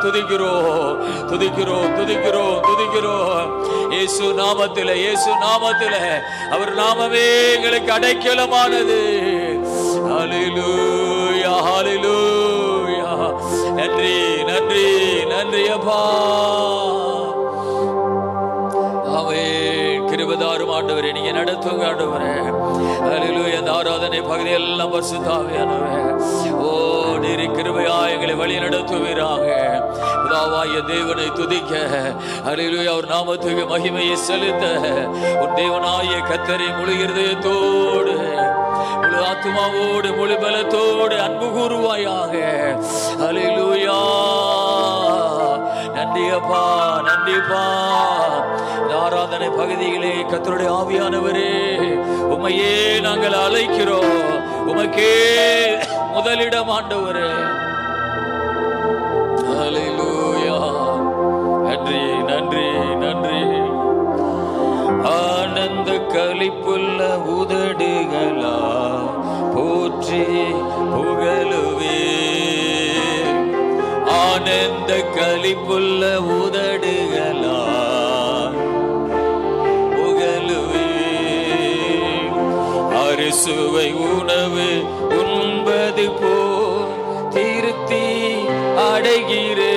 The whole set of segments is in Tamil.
துதிக்கிறோம் துதிக்கிறோம் துதிக்கிறோம் துதிக்கிறோம். இயேசு நாமத்திலே, இயேசு நாமத்திலே. அவர் நாமமே எங்களுக்கு அடைக்கலமானது. ஹல்லேலூயா ஹல்லேலூயா. நன்றி நன்றி நன்றி அப்பா. கிருபைதாரும் ஆண்டவரே, நீங்க நடத்துங்க ஆண்டவரே. ஹல்லேலூயா. இந்த ஆராதனை பகுதியெல்லாம் பரிசுத்த ஆவியானவரே, ஓ நீர் கிருபையா எங்களை வழி நடத்துவீராக. பிதாவாகிய தேவனை துதிக்க, ஹல்லேலூயா, அவர் நாமத்துக்கு மகிமையை செலுத்த உன் தேவனாகிய கர்த்தரை முழு இருதயத்தோடு, முழு ஆத்துமாவோடு, முழு பலத்தோடு அன்பு கூறுவாயாக. ஹல்லேலூயா. நன்றி அப்பா, நன்றிப்பா. ஆராதனை பகுதியிலே கர்த்தருடைய ஆவியானவரே, உம்மையே நாங்கள் அழைக்கிறோம். உமக்கே முதலிடம் ஆண்டவரே. ஹல்லேலூயா. நன்றி நன்றி நன்றி. ஆனந்த களிப்புள்ள உதடுகளா போற்றி புகழுவே. ஆனந்த களிப்புள்ள உதடுகளா அறுசுவை உணவு உண்பது போ திருப்தி அடைகிறே.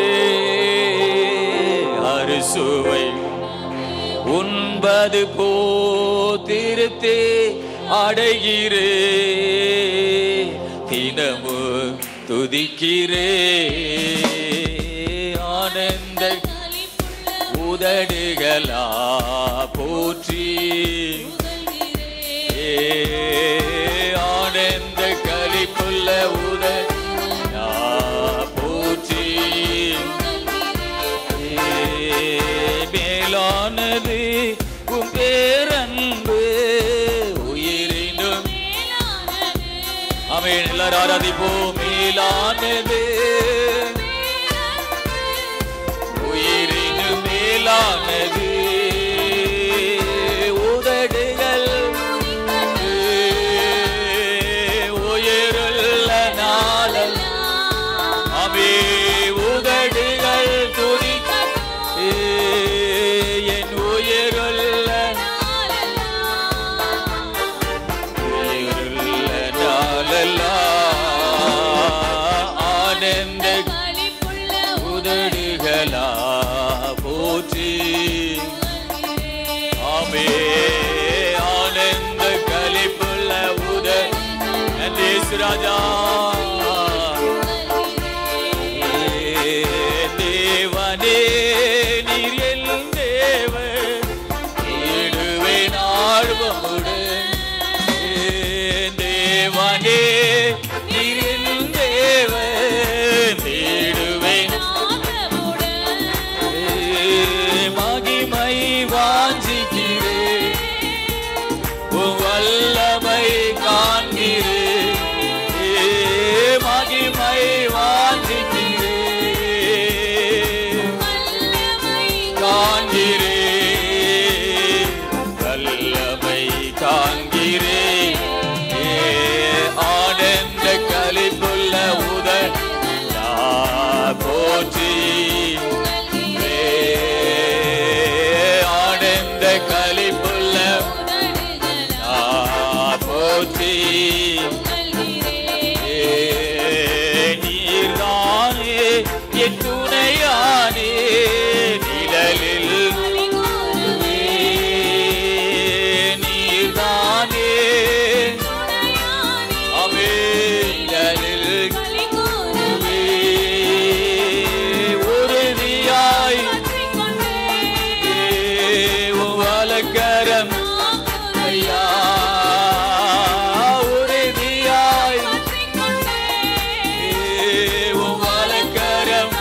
அறுசுவை உண்பது போ திருப்தி அடைகிறே. தினமும் துதிக்கிறே. ஆனந்த உதடுகளா போற்றி. ஆனந்த களிப்புள்ள உதடுகளா போற்றி. மேலானது உம் பேரன்பு உயிரினும். ஆமென். எல்லாரும் ஆராதிப்போம். மேலானது உயிரினும் மேலானது உதடுகள் உயிருள்ள நாளல். அவே உதடுகள் துதி என் உயிருள்ள உயிருள்ள நாளெல்லாம். ஆனந்த உதடுகளா போற்றி. ஆமே. ஆனந்த களிப்புள்ள உதடு. நன்றி ராஜா. தேவனே நீர் எல்லும் தேவன், ஈடுவேன் ஆழ்வமுடன். தேவனே நீர் எல்லும் தேவன், ஈடுவேன் மகிமை வாஞ்சிக்கிறேன். வல்லமை காண்கிறேன். மகிமை வாஞ்சிக்கிறேன். காண்கிறேன். வல்லமை காண்கிறேன். ஆனந்த களிப்புள்ள உதடுகளா போற்றி. ஆனந்த களிப்புள்ள போற்றி. நீர்தானே என் துணையானே. நிழலில் நீர்தானே. அவே நிழலில் உறுதியாய் வலக்கரம் ஐயா. உறுதியாய் வலக்கரம்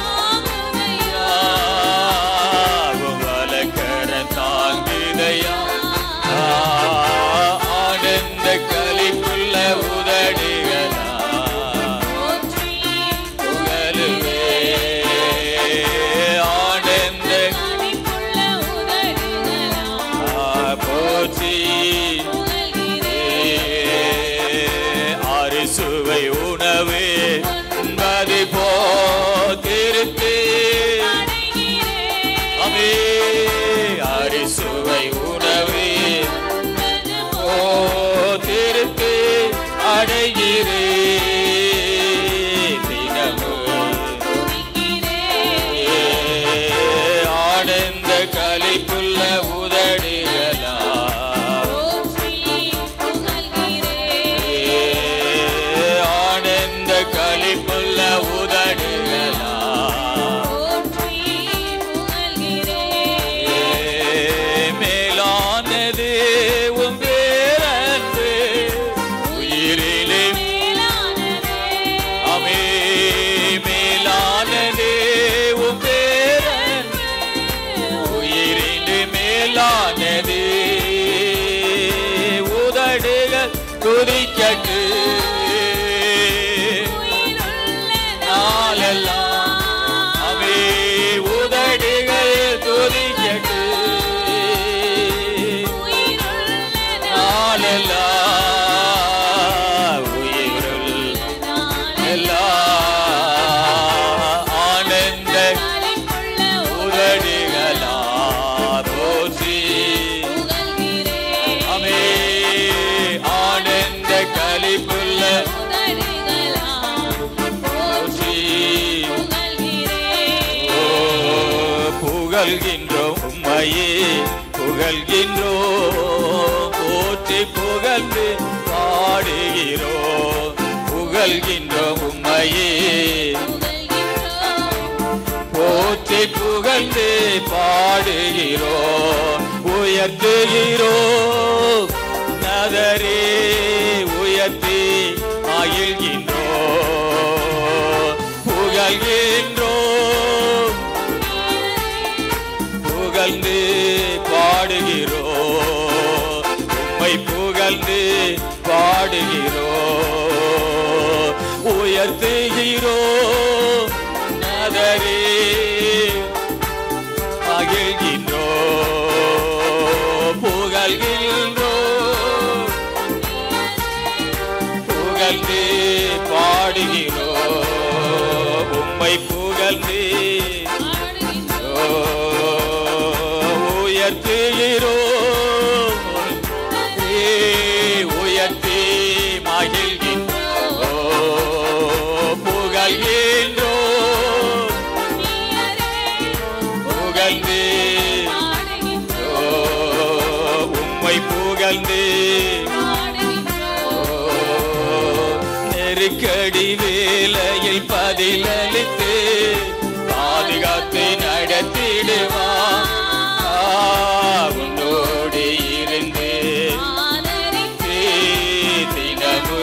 ஆனந்த உதடுகளா போற்றி அமே ஆனந்த களிப்புள்ள போற்றி புகழ்கின்றோம் உம்மையே புகழ்கின்றோம் போற்றி புகழ்ந்து பாடுகிறோம் புகழ்கின்றோம் உம்மையே போற்றி புகழ்ந்து பாடுகிறோம் உயர்த்துகிறோம் நதரே உயர்த்தி மகிழ்கின்றோம் புகழ்கின்றோம் புகழ்ந்து பாடுகிறோம் உம்மை புகழ்ந்து பாடுகிறோம் உயர்த்துகிறோம் நதரே மகிழ்கின்றோம் புகழ்கின்றோம் புகழ்ந்து பாடுகிறோம் உம்மை புகழ்ந்து உயர்த்துகிறோம் உயர்த்தி மகிழ்கின்றோம் புகழ்கின்றோம் புகழ்ந்து உம்மை புகழ்ந்து நெருக்கடி வேளையில் பதிலளித்து பாதுகாத்து நடத்திடுவான் உன்னோடு இருந்து தினமு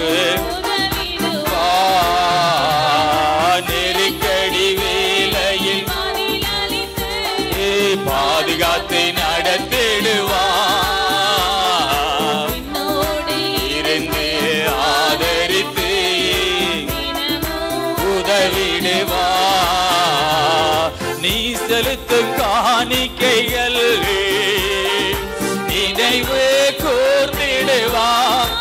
நெருக்கடி வேளையில் பாதுகாத்து நடத்திடுவான் இருந்து ஆதரித்து உதவிடுவான் நீ செலுத்தும் காணிக்கைகள் நினைவு கூர்ந்திடுவான்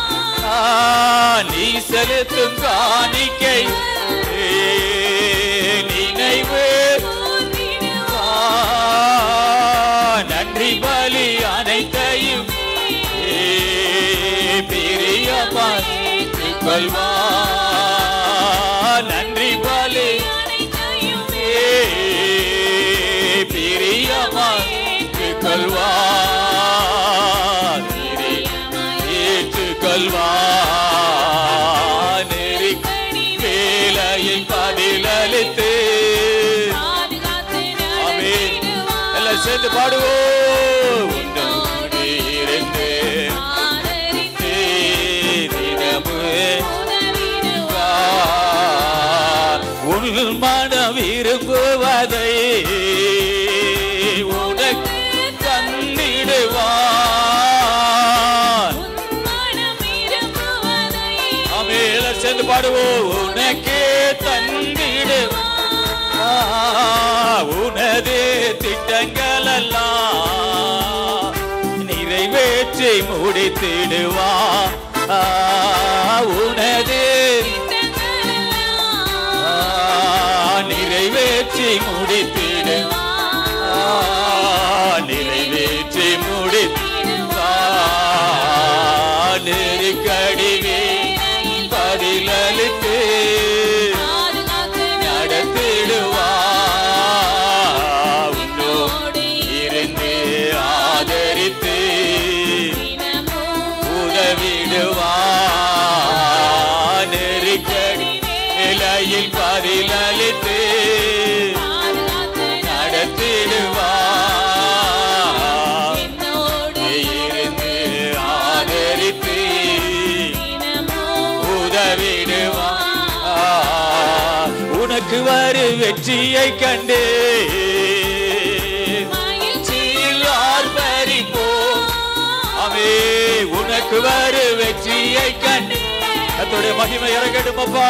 நீ செலுத்தும் காணிக்கை நினைவு நன்றி பலி அனைத்தையும் பிரியமாய் கொள்வான் நன்றி பலி பிரியமாய் கொள்வான் ஏற்றுக்கொள்வான் வேலையை பதிலளித்து ஆமென் எல்லாம் சேர்ந்து பாடுவோம் உன்னோடு இருந்து உன் மனம் விரும்புவதை உனக்கு தந்திடுவான் ஆமென் சேர்ந்து பாடுவோம் உனக்கே தந்திடுவான் உனது திட்டங்கள் எல்லாம் நிறைவேற்றி முடித்திடுவான் உனது நிறைவேற்றி முடித்திடுவான் நிறைவேற்றி முடித்திடுவான் நெருக்கடிவே பதிலளித்து நடத்திடுவான் உன்னோடு இருந்து ஆதரித்து உதவிடுவான் நெருக்கடி நிலையில் பதிலளித்து நடத்திடுவான் இருந்து ஆதரித்து உதவிடுவான் உனக்கு வரு வெற்றியை கண்டு ஆர்ப்பரிப்போம் அவே உனக்கு வரு வெற்றியை கண்டு கர்த்தருடைய மகிமை இறங்கட்டும் அப்பா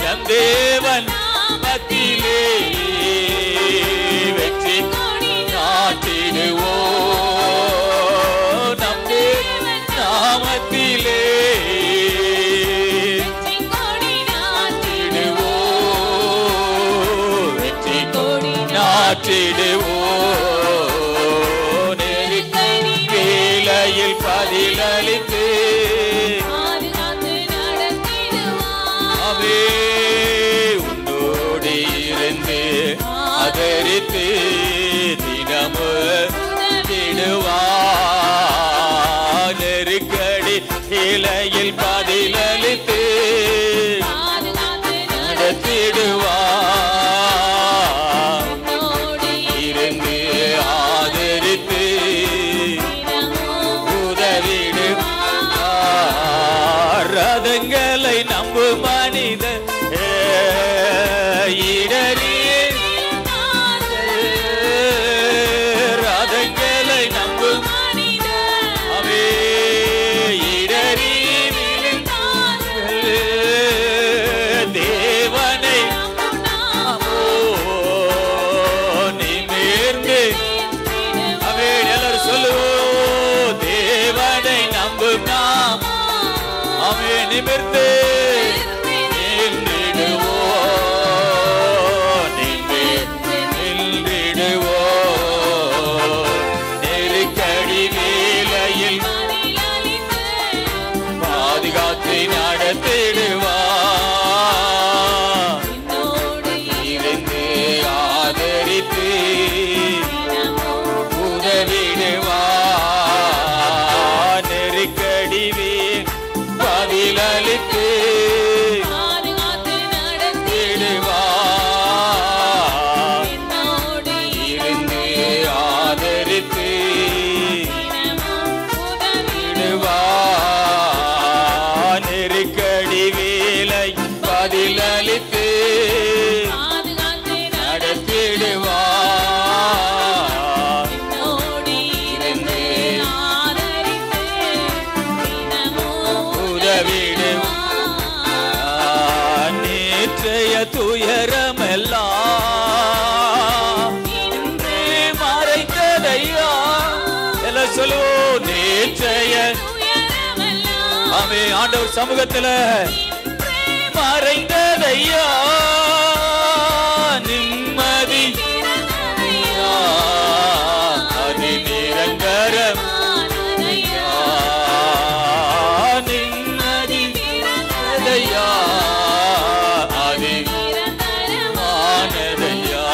நம் தேவன் மத்தியிலே வெற்றி நாட்டிடுவோம் நம் நாமத்திலே மாற்றிடுவோம். நெருக்கடி வேளையில் பதிலளித்து அவே உன்னோடு இருந்து ஆதரித்து தினமும் திடுவார். நெருக்கடி வேளையில் பதிலளித்து நடத்திடுவார். இருந்து ஆதரித்து உதவிடுவார். ரதங்களை நம்பும் மனிதர் இடறி ரதங்களை நம்பும் அவே இடறி தேவனை நிமிர்ந்து அவே எல்லாரும் சொல்லுவோம். தேவனை நம்பும் நாம் அவே நிமிர்ந்து நெருக்கடி வேளையில் பாதுகாத்து நடத்திடுவார். இருந்து ஆதரித்து உதவிடுவார். நெருக்கடி பதிலளித்து நெருக்கடி வேளை பதிலளித்து நடத்திடுவார். உதவிடுவார். நேற்றைய துயரமெல்லாம் மறைந்ததையா எல்லாம் சொல்லுவோம். நேற்றைய ஆமே ஆண்டவர் சமூகத்துல மறைந்ததையா நிம்மதி அதி நிரந்தரம் நிம்மதி அதையா அதி ஆனதையா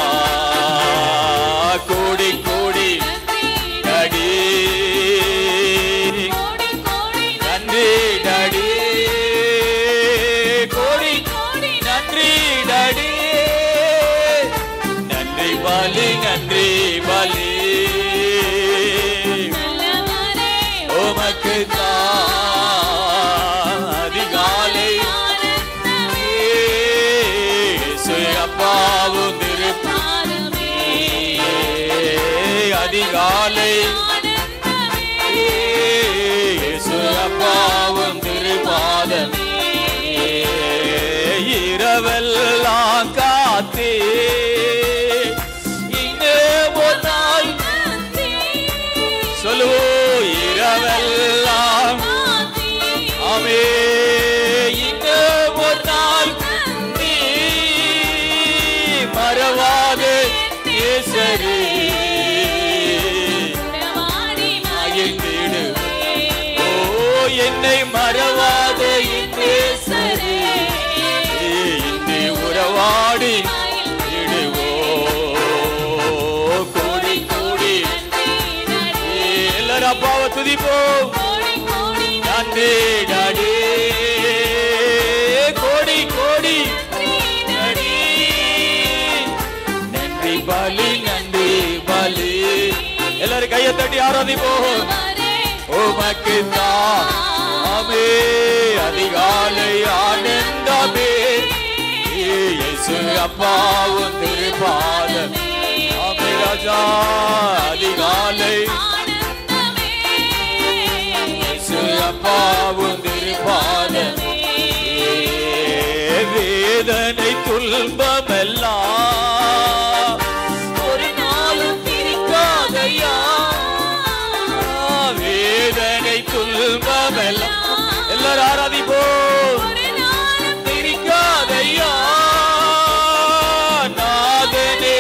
கோடி கோடி அடி நன்றி டாடி கோடி நன்றி டாடி நன்றி பலி நன்றி பலி உமக்கு தான் அதிகாலை அப்பாவும் திருப்பாதமே அதிகாலை அப்பாவும் திருப்பாதமே இரவெல்லாம் காத்தே இங்கே ஒரு நாள் சொல்லுவோம். இரவெல்லாம் அவே இங்கே ஒரு நாள் நீ மறவாத இயேசுவே என்னை மறவாத இயேசுவே இன்று உறவாடி இடுவோ கோடி கோடி எல்லாரும் அப்பாவை துதிப்போம். நன்றி டாடி கோடி கோடி நன்றி பலி நன்றி பலி எல்லாரும் கையை தட்டி ஆராதிப்போம். உமக்கு தாமே அதிகாலை ஆனந்தமே இயேசு அப்பாவும் திருப்பாதமே ஆமே ராஜா அதிகாலை இயேசு அப்பாவும் திருப்பாதமே வேதனை துன்பமெல்லாம் ஒரு நாளும் பிரிக்காதையா வேதனை துன்பமெல்லாம் எல்லாரும் ஆராதிப்போம். பிரிக்காதையா நாதனே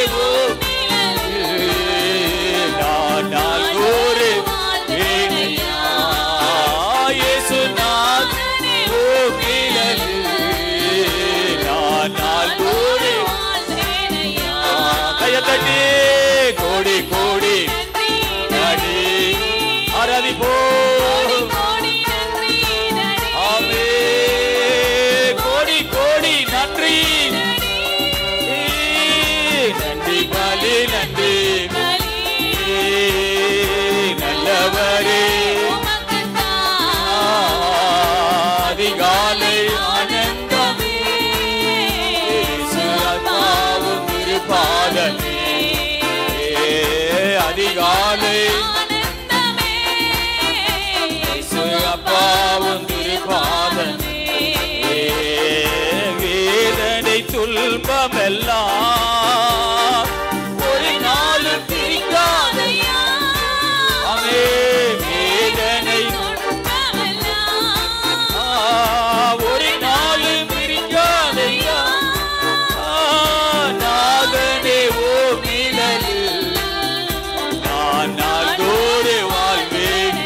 துன்பமெல்லாம் ஒரு நாளும் பிரிக்காதையா. அவே வேதனை ஒரு நாளும் பிரிக்காதையா. நாதனே ஓ நிழலில் நான் நாள்தோறு வாழ்வேன்.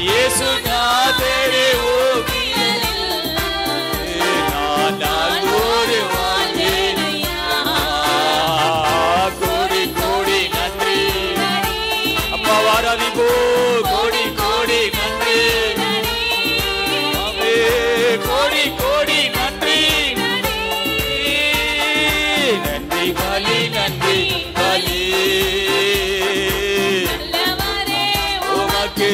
இயேசு நாதனே ஓ கோடி கோடி நன்றி. கோடி கோடி நன்றி. நன்றி பலி நன்றி பலி உமக்கு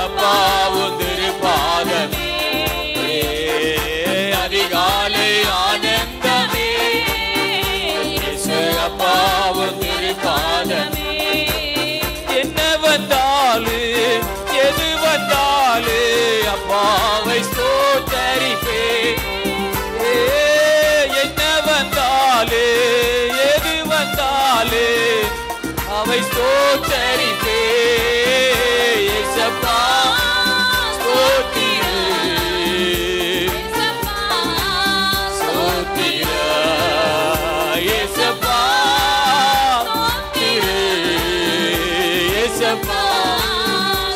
அப்பா உதிரு பாதமே அதிகாலை ஆனந்தமே. அப்பாவும் திருப்பாதமே என்ன வந்தாலு எது வந்தாலு அப்பாவை ஸ்தோத்தரிப்பே. என்ன வந்தாலு எது வந்தாலு அவை ஸ்தோத்தரிப்பே. ஏசப்பா ஸ்தோத்திர ஸ்தோத்திர ஏசப்பா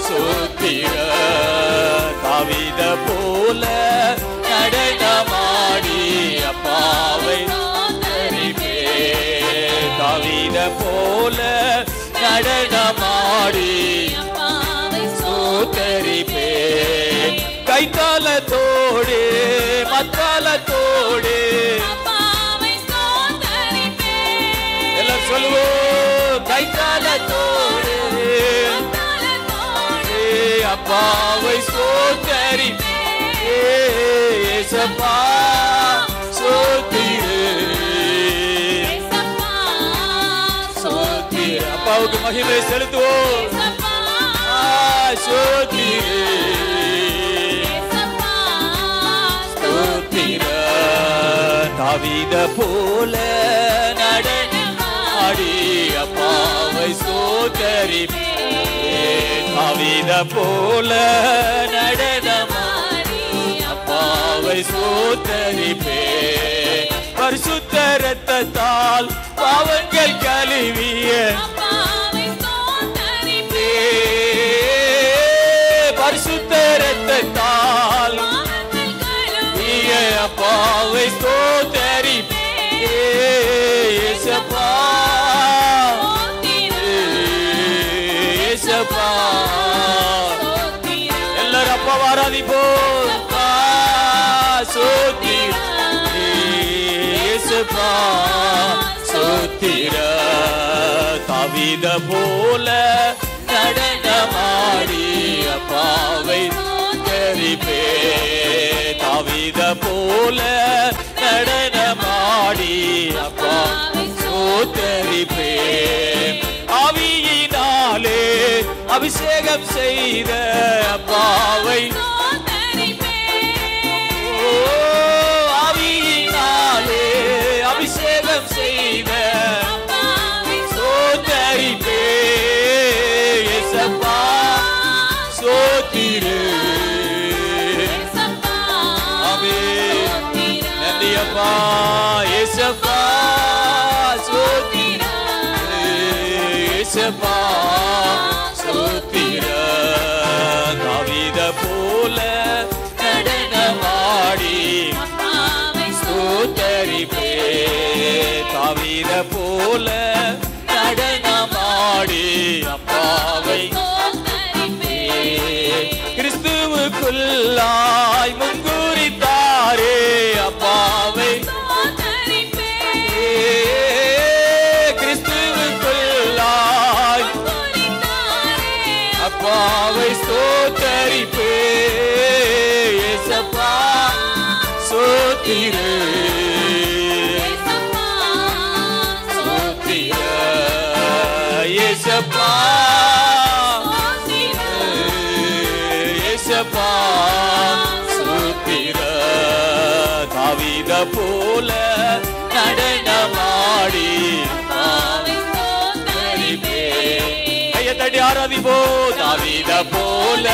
சோத்திர. தாவீத போல நடனமாடி அப்பாவை ஸ்தோத்தரிப்பே. தாவீத போல நடனமாடி ஸ்தோத்தரிப்பே. கைத்தாளத்தோடு மத்தாளத்தோடு எல்லாம் சொல்லுவோம். கைத்தாளத்தோடு அப்பாவை ஸ்தோத்தரிப்பே. ஏசப்பா ஸ்தோத்திர ஸ்தோத்திர. அப்பாவுக்கு மகிமை செலுத்துவோம். ஸ்தோத்திர ஸ்தோத்திர. தாவீத போல நடனமாடி அப்பாவை ஸ்தோத்தரிப்பே. தாவீத போல நடனமாடி அப்பாவை ஸ்தோத்தரிப்பே. பரிசுத்த இரத்தத்தால் பாவங்கள் கழுவிய பரிசுத்த இரத்தத்தால் அப்பாவை ஸ்தோத்தரிப்பே. ஏசப்பா ஏசப்பா எல்லாரும் அப்பாவை ஆராதிப்போம். ஸ்தோத்திர ஏசப்பா ஸ்தோத்திர. தாவீத போல நடனமாடி அப்பாவை ஸ்தோத்தரிப்பே. தாவீத போல நடனமாடி அப்பாவை ஸ்தோத்தரிப்பே. ஆவியினாலே அபிஷேகம் செய்த அப்பாவை ஆவியினாலே அபிஷேகம் செய்த ஸ்தோத்தரிப்பே. ஏசப்பா ஸ்தோத்திர நன்றி அப்பா. ஏசப்பா ஸ்தோத்திர ஏசப்பா ஸ்தோத்திர. தாவீத போல நடனமாடி ஸ்தோத்தரிப்பே. தாவீத போல நடனமாடி அப்பாவை கிறிஸ்துவுக்குள்ளாய் முன்குறித்தாரே அப்பாவை கிறிஸ்துவுக்குள்ளாய் அப்பாவை ஸ்தோத்தரிப்பே. ஏசப்பா ஸ்தோத்திர ஸ்தோத்திர ஏசப்பா கரங்களை தட்டி ஆராதிப்போ. தாவீத போல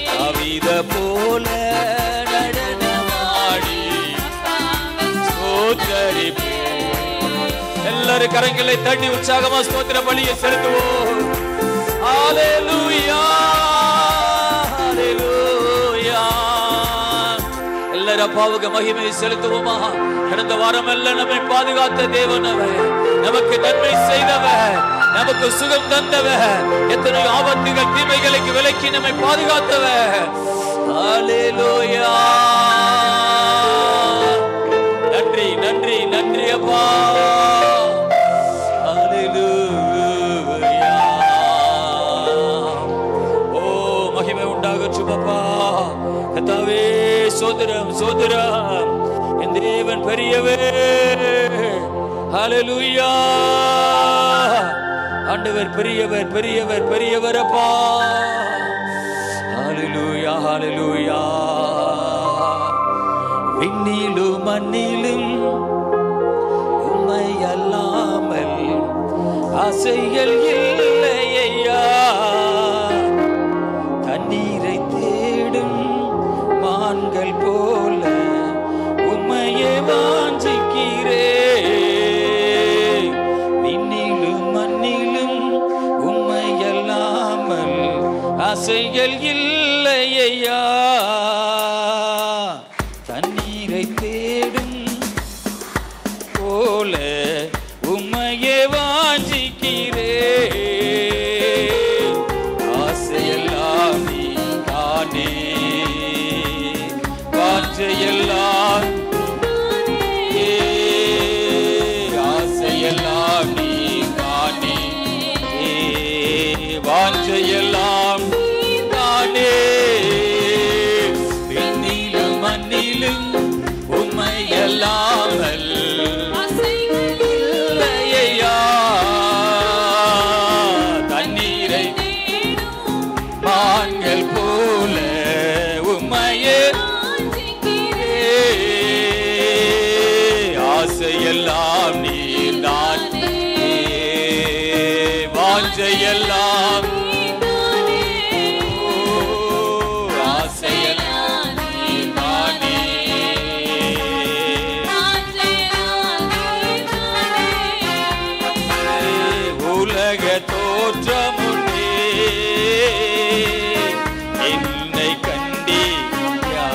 தாவீத போல நடனமாடி ஸ்தோத்தரிப்பே. எல்லாரும் கரங்களை தட்டி உற்சாகமா ஸ்தோத்திர பலியை செலுத்துவோம். ஹல்லேலூயா ஹல்லேலூயா. எல்லாரும் அப்பாவுக்கு மகிமை செலுத்துவோமா. கடந்த வாரம் எல்லாம் நம்மை பாதுகாத்த தேவன் அவர், நமக்கு நன்மை செய்தவர், நமக்கு சுகம் தந்தவர், எத்தனை ஆபத்துகள் தீமைகளுக்கு விலக்கி நம்மை பாதுகாத்தவர். ஹல்லேலூயா. நன்றி நன்றி நன்றி அப்பா. ஹல்லேலூயா. ஓ மகிமை உண்டாகட்டும் அப்பா. கர்த்தாவே சோதரம் சோதரம். என் தேவன் பெரியவர். ஹல்லேலூயா. ஆண்டவர் பெரியவர் பெரியவர் பெரியவர் அப்பா. ஹல்லேலூயா ஹல்லேலூயா. விண்ணிலும் மண்ணிலும் உம்மை அல்லாமல் ஆசைகள் இல்லையா. தண்ணீரை தேடும் மான்கள் போல உம்மையே வாஞ்சிக்கிறே. விண்ணிலும் மண்ணிலும் உம்மை அல்லாமல் ஆசைகள் இல்லையா. தண்ணீரை தேடும் போல உம்மையே வாஞ்சிக்கிறே. ஆசையெல்லாம் நீ தானே, வாஞ்சையெல்லாம் ஆசையெல்லாம் நீ தானே, வாஞ்சையெல்லாம் தானே. விண்ணிலும் மண்ணிலும் உம்மை அல்லாமல் இல்லையா. தண்ணீரை மான்கள் போல உம்மையே ஆசையெல்லாம் நீர்தான், வாஞ்சையெல்லாம் ஆசையெல்லாம் நீர்தானே. உலக தோற்றமுன்னே என்னை கண்டீயா.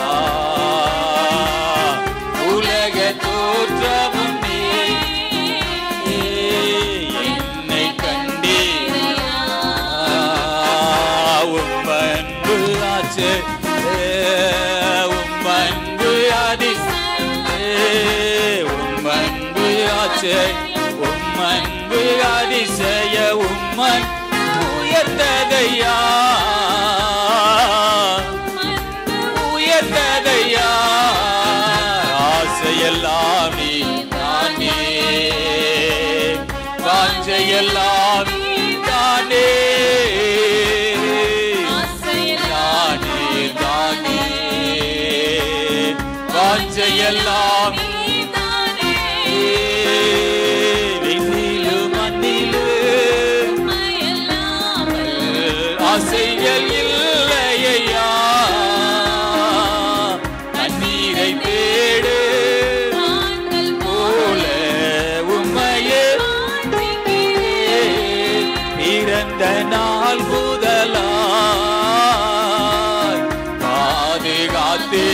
உலக தோற்றமுன்னே என்னை கண்டீயா. உம்மன்பு ஆச்சு உம்மன்பு உம்மன்பு ஆச்சு உம்மன்பு அதிசய உம்மன் உயர்ந்ததையா உயர்ந்ததையா. ஆசையெல்லாம் நீ தானே, வாஞ்சையெல்லாம் நீ தானே. தானே தானே வாஞ்சையெல்லாம் ஆசைகள் இல்லையா. தண்ணீரை தேடு போல உம்மையே பிறந்த நாள் முதலாய் பாதுகாத்து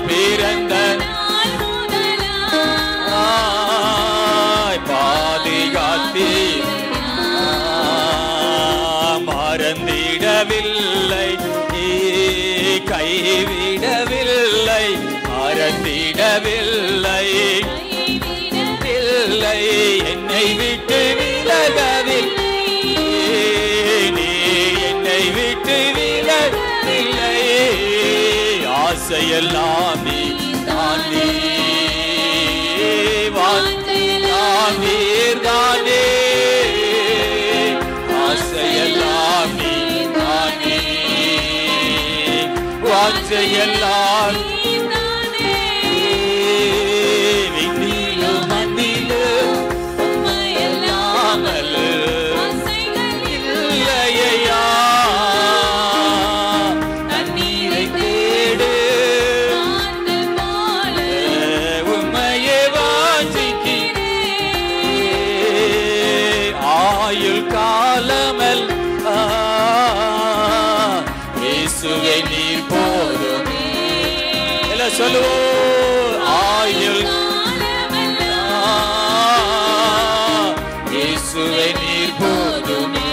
பிறந்த பாதுகாத்து மறந்திடவில்லை கைவிடவில்லை மறந்திடவில்லை இல்லை என்னை விட்டு விலகவில்லை. நீ என்னை விட்டு விலகவில்லை. ஆசையெல்லாம் நீ தானே, வாஞ்சையெல்லாம் ஆசையெல்லாம் நீ தானே, வாஞ்சையெல்லாம் சொல்லுவோம். ஆயுள் இயேசுவே நீர் போதுமே,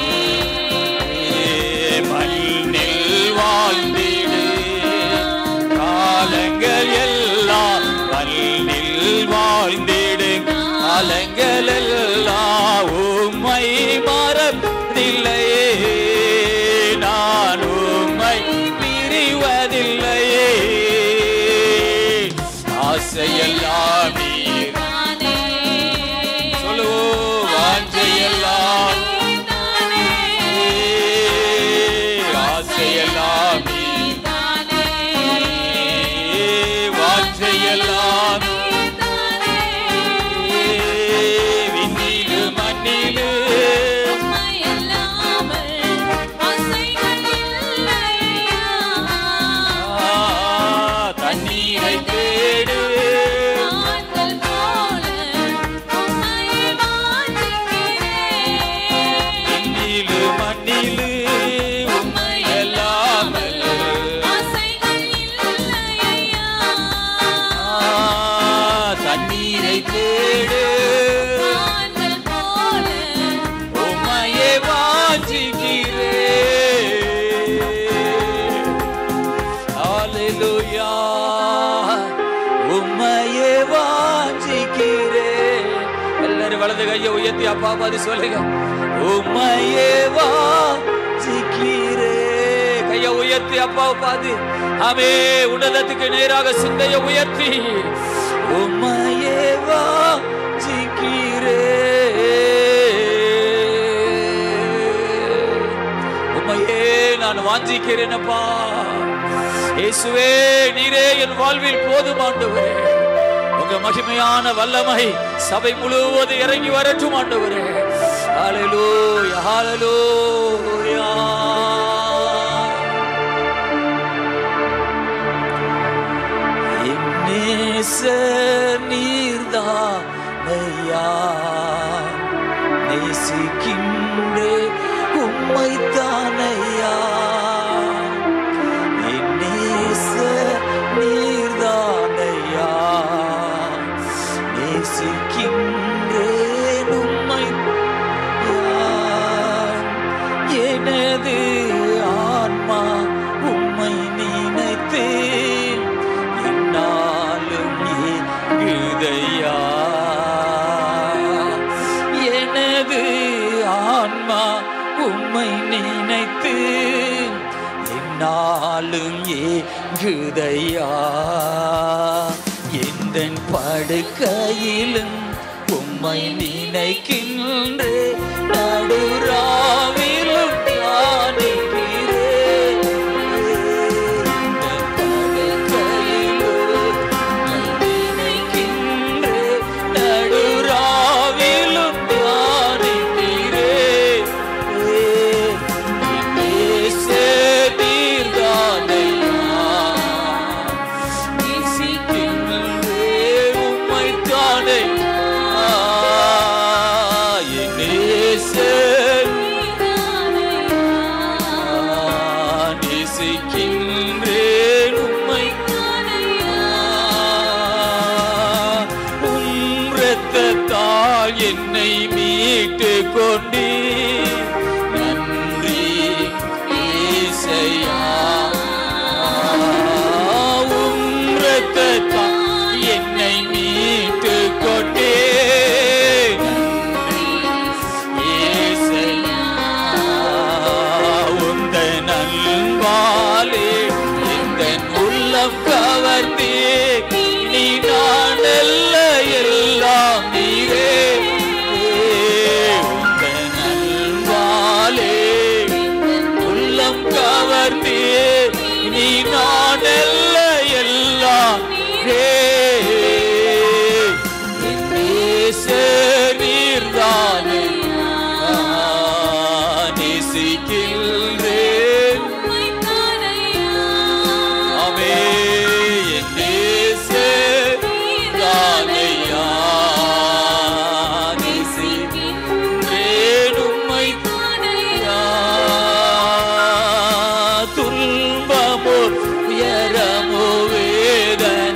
மண்ணில் வாழ்ந்திடு காலங்கள் எல்லாம், மண்ணில் வாழ்ந்திடு காலங்கள் எல்லாம். உம்மை மறப்பதில்லையே, நான் உம்மை பிரிவதில்லையே. ஆசையெல்லாம் நீர், சொல்லுவோம். வாஞ்சையெல்லாம், ஆசையெல்லாம் நீர், வாஞ்சையெல்லாம் விண்ணிலு மண்ணிலு தண்ணீரை தேடு, விண்ணிலு மண்ணிலு உம்மையல்லாமல் தண்ணீரை தேடு, உம்மையே வாஞ்சிக்கிறேன். ஹல்லேலூயா, உம்மையே வாஞ்சிக்கிறேன். எல்லாரும் வலது கையை உயர்த்தி அப்பா பாதி சொல்லுங்க. உம்மையே வாஞ்சிக்கிறேன். கையை உயர்த்தி அப்பாவை பாதி, ஆமே, உன்னதத்துக்கு நேராக சிந்தையை உயர்த்தி உம்மையே வாஞ்சிக்கிறேன். உம்மையே நான் வாஞ்சிக்கிறேனப்பா. இயேசுவே நீரே என் வாழ்வில் போதும் ஆண்டவரே. உங்க மகிமையான வல்லமை சபை முழுவதும் இறங்கி வரட்டும் ஆண்டவரே. ஹல்லேலூயா, ஹல்லேலூயா. நீர்தானையா நேசிக்கின்றே உம்மைத்தானையா. நீர்தானையா நேசிக்கின்றேன் உம்மையா. எனது ஆன்மா உம்மை நினைத்தேன், என்னாலும் ஏங்குதையா. எனது ஆன்மா உம்மை நினைத்து என்னாலும் ஏங்குதையா. எந்தன் படுக்கையிலும் உம்மை நினைக்கின்றே, நடுராவிலும் தியானிக்கிறேன். எந்தன் படுக்கையிலும் உம்மை நினைக்கின்றே, நடுராவிலும் தியானிக்கிறேன். இயேசு நீர்தானையா நேசிக்கின்றே உம்மைத்தானையா. இயேசு நேசிக்கின்றேன் உம்மைத்தானையா. உம் இரத்தத்தால் என்னை மீட்டு கொண்டீர், நன்றி இயேசையா. உம் இரத்தத்தால் என்னை மீட்டு கொண்டீர், நன்றி இயேசையா. உந்தன் அன்பாலே எந்தன் உள்ளம் கவர்ந்தீர், நீ நான் அல்ல எல்லாம் நீரே. உந்தன் அன்பாலே உள்ளம் கவர்ந்தீர், நீ நான் அல்ல எல்லாம் நீரே. இயேசு நீர்தானையா நேசிக்கின்றேன். ஆமே, இயேசு நீர்தானையா நேசிக்கின்றேன் உம்மைத்தானையா. துன்பமோ உயரமோ வேதனை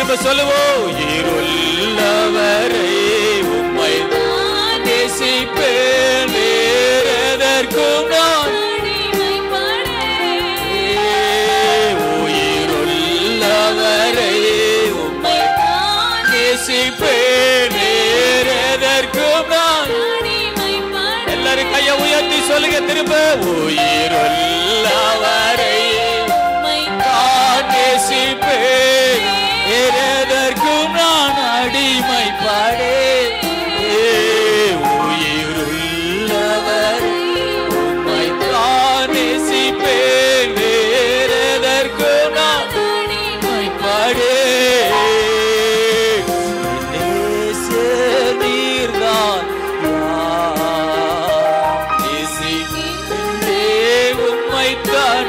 நம்ம சொல்லுவோம். உயிருள்ளவரை உம்மை நேசிப்பேன், வேறெதற்கும் நான் உயிருள்ளவரை உம்மை நேசிப்பேன், வேறெதற்கும் நான். எல்லாரும் கையை உயர்த்தி சொல்லுங்க திரும்ப. உயிருள்ளவரை நான் நேசிப்பேன், வேறெதற்கும் நான் அடிமைப்படேன். உயிருள்ளவரை உம்மை நான் நேசிப்பேன், வேறெதற்கும் நான் அடிமைப்படேன். நீர்தான் உம்மை தானையா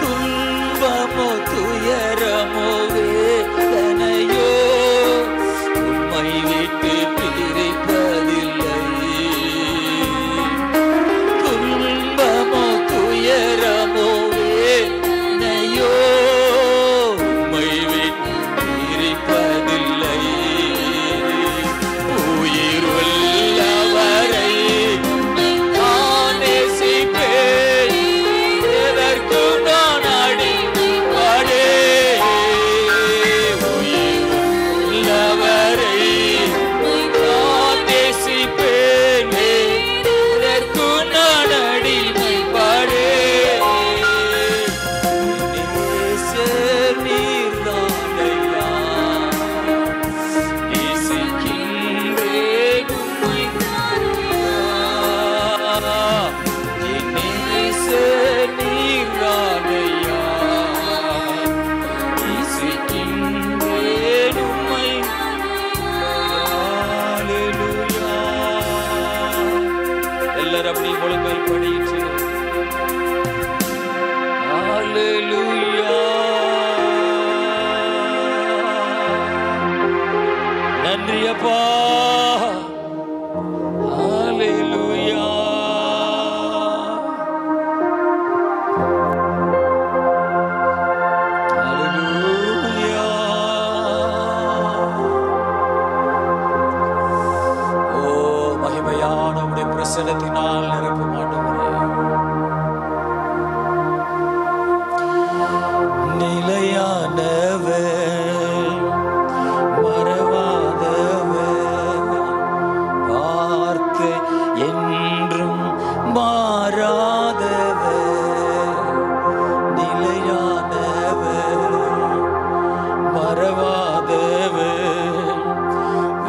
துன்பமோ துயரமோ வேதனையோ உம்மை விட்டு பிரிப்பதில்லை. துன்பமோ துயரமோ வேதனையோ உம்மை விட்டு பிரிப்பதில்லை. உயிருள்ளவரை நான் நேசிப்பேன், எதற்கும் நான் அடிமைப்படேன். உயிருள்ளவரை நான் நேசிப்பேன், எதற்கும் நான் அடிமைப்படேன். நேசர் நீர்தானையா, நேசிக்கின்றேன் உம்மை தானையா. நேசர் நீர்தானையா, நேசிக்கின்றேன் உம்மை. ஹல்லேலூயா. எல்லாரும் அப்படி முழங்கால் படியிட்டு ஹல்லேலூயா. நன்றி அப்பா. ஹல்லேலூயா. ஹல்லேலூயா. ஓ மகிமையான உம்முடைய பிரசன்னத்தினால் நிரப்பும் ஆண்டவரே. நிலையானவர், மறவாதவர், வார்த்தை என்றும் மாறாதவர். நிலையானவர், மறவாதவர்,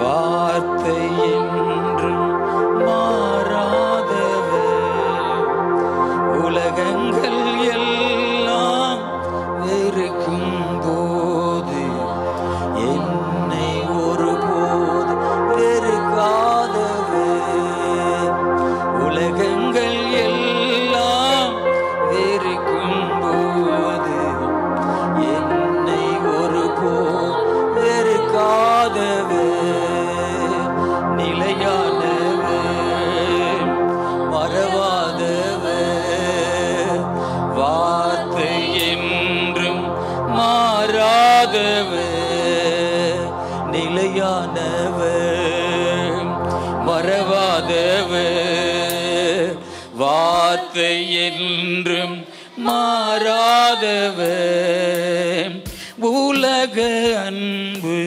வார்த்தை என்றும் மாறாதவர். உலகங்கள் எல்லாம் வெறுக்கும் போது என்னை ஒருபோது வெறுக்காதவர். உலகங்கள் எல்லாம் வெறுக்கும் போது என்னை ஒருபோது வெறுக்காதவர். நிலையானவர், மறவாதவர், வார்த்தை என்றும் மாறாதவர். நிலையானவர், மறவாதவர், வார்த்தை என்றும் மாறாதவர். உலக அன்பு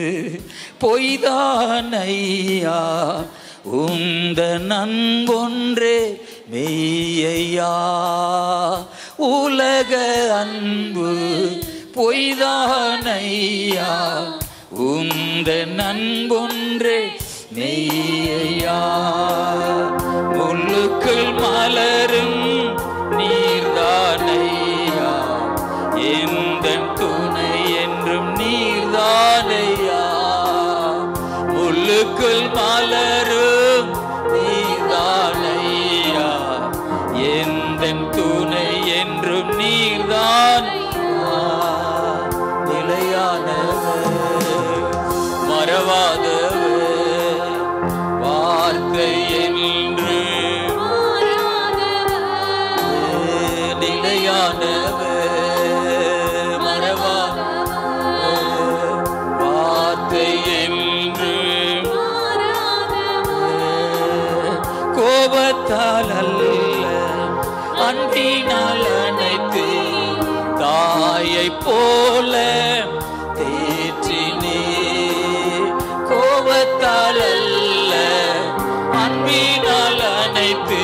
பொய்தானையா, உந்தன் அன்பொன்றே மெய்யையா. உலக அன்பு பொய்தானையா, உந்தன் அன்பொன்றே மெய்யையா. முள்ளுக்குள் மலரும் நீர்தானையா, எந்தன் துணை என்றும் நீர்தானையா. முள்ளுக்குள் மலரும் நீர்தானையா, எந்தன் துணை என்றும் நீர்தான். நிலையானவர், மறவ நிலையானவர் மறவாத வார்த்தை என்று கோபத்தால் அல்ல அன்பினால் அனைத்து தாயை போல தேற்றினே. கோபத்தால் அல்ல அன்பினால் அனைத்து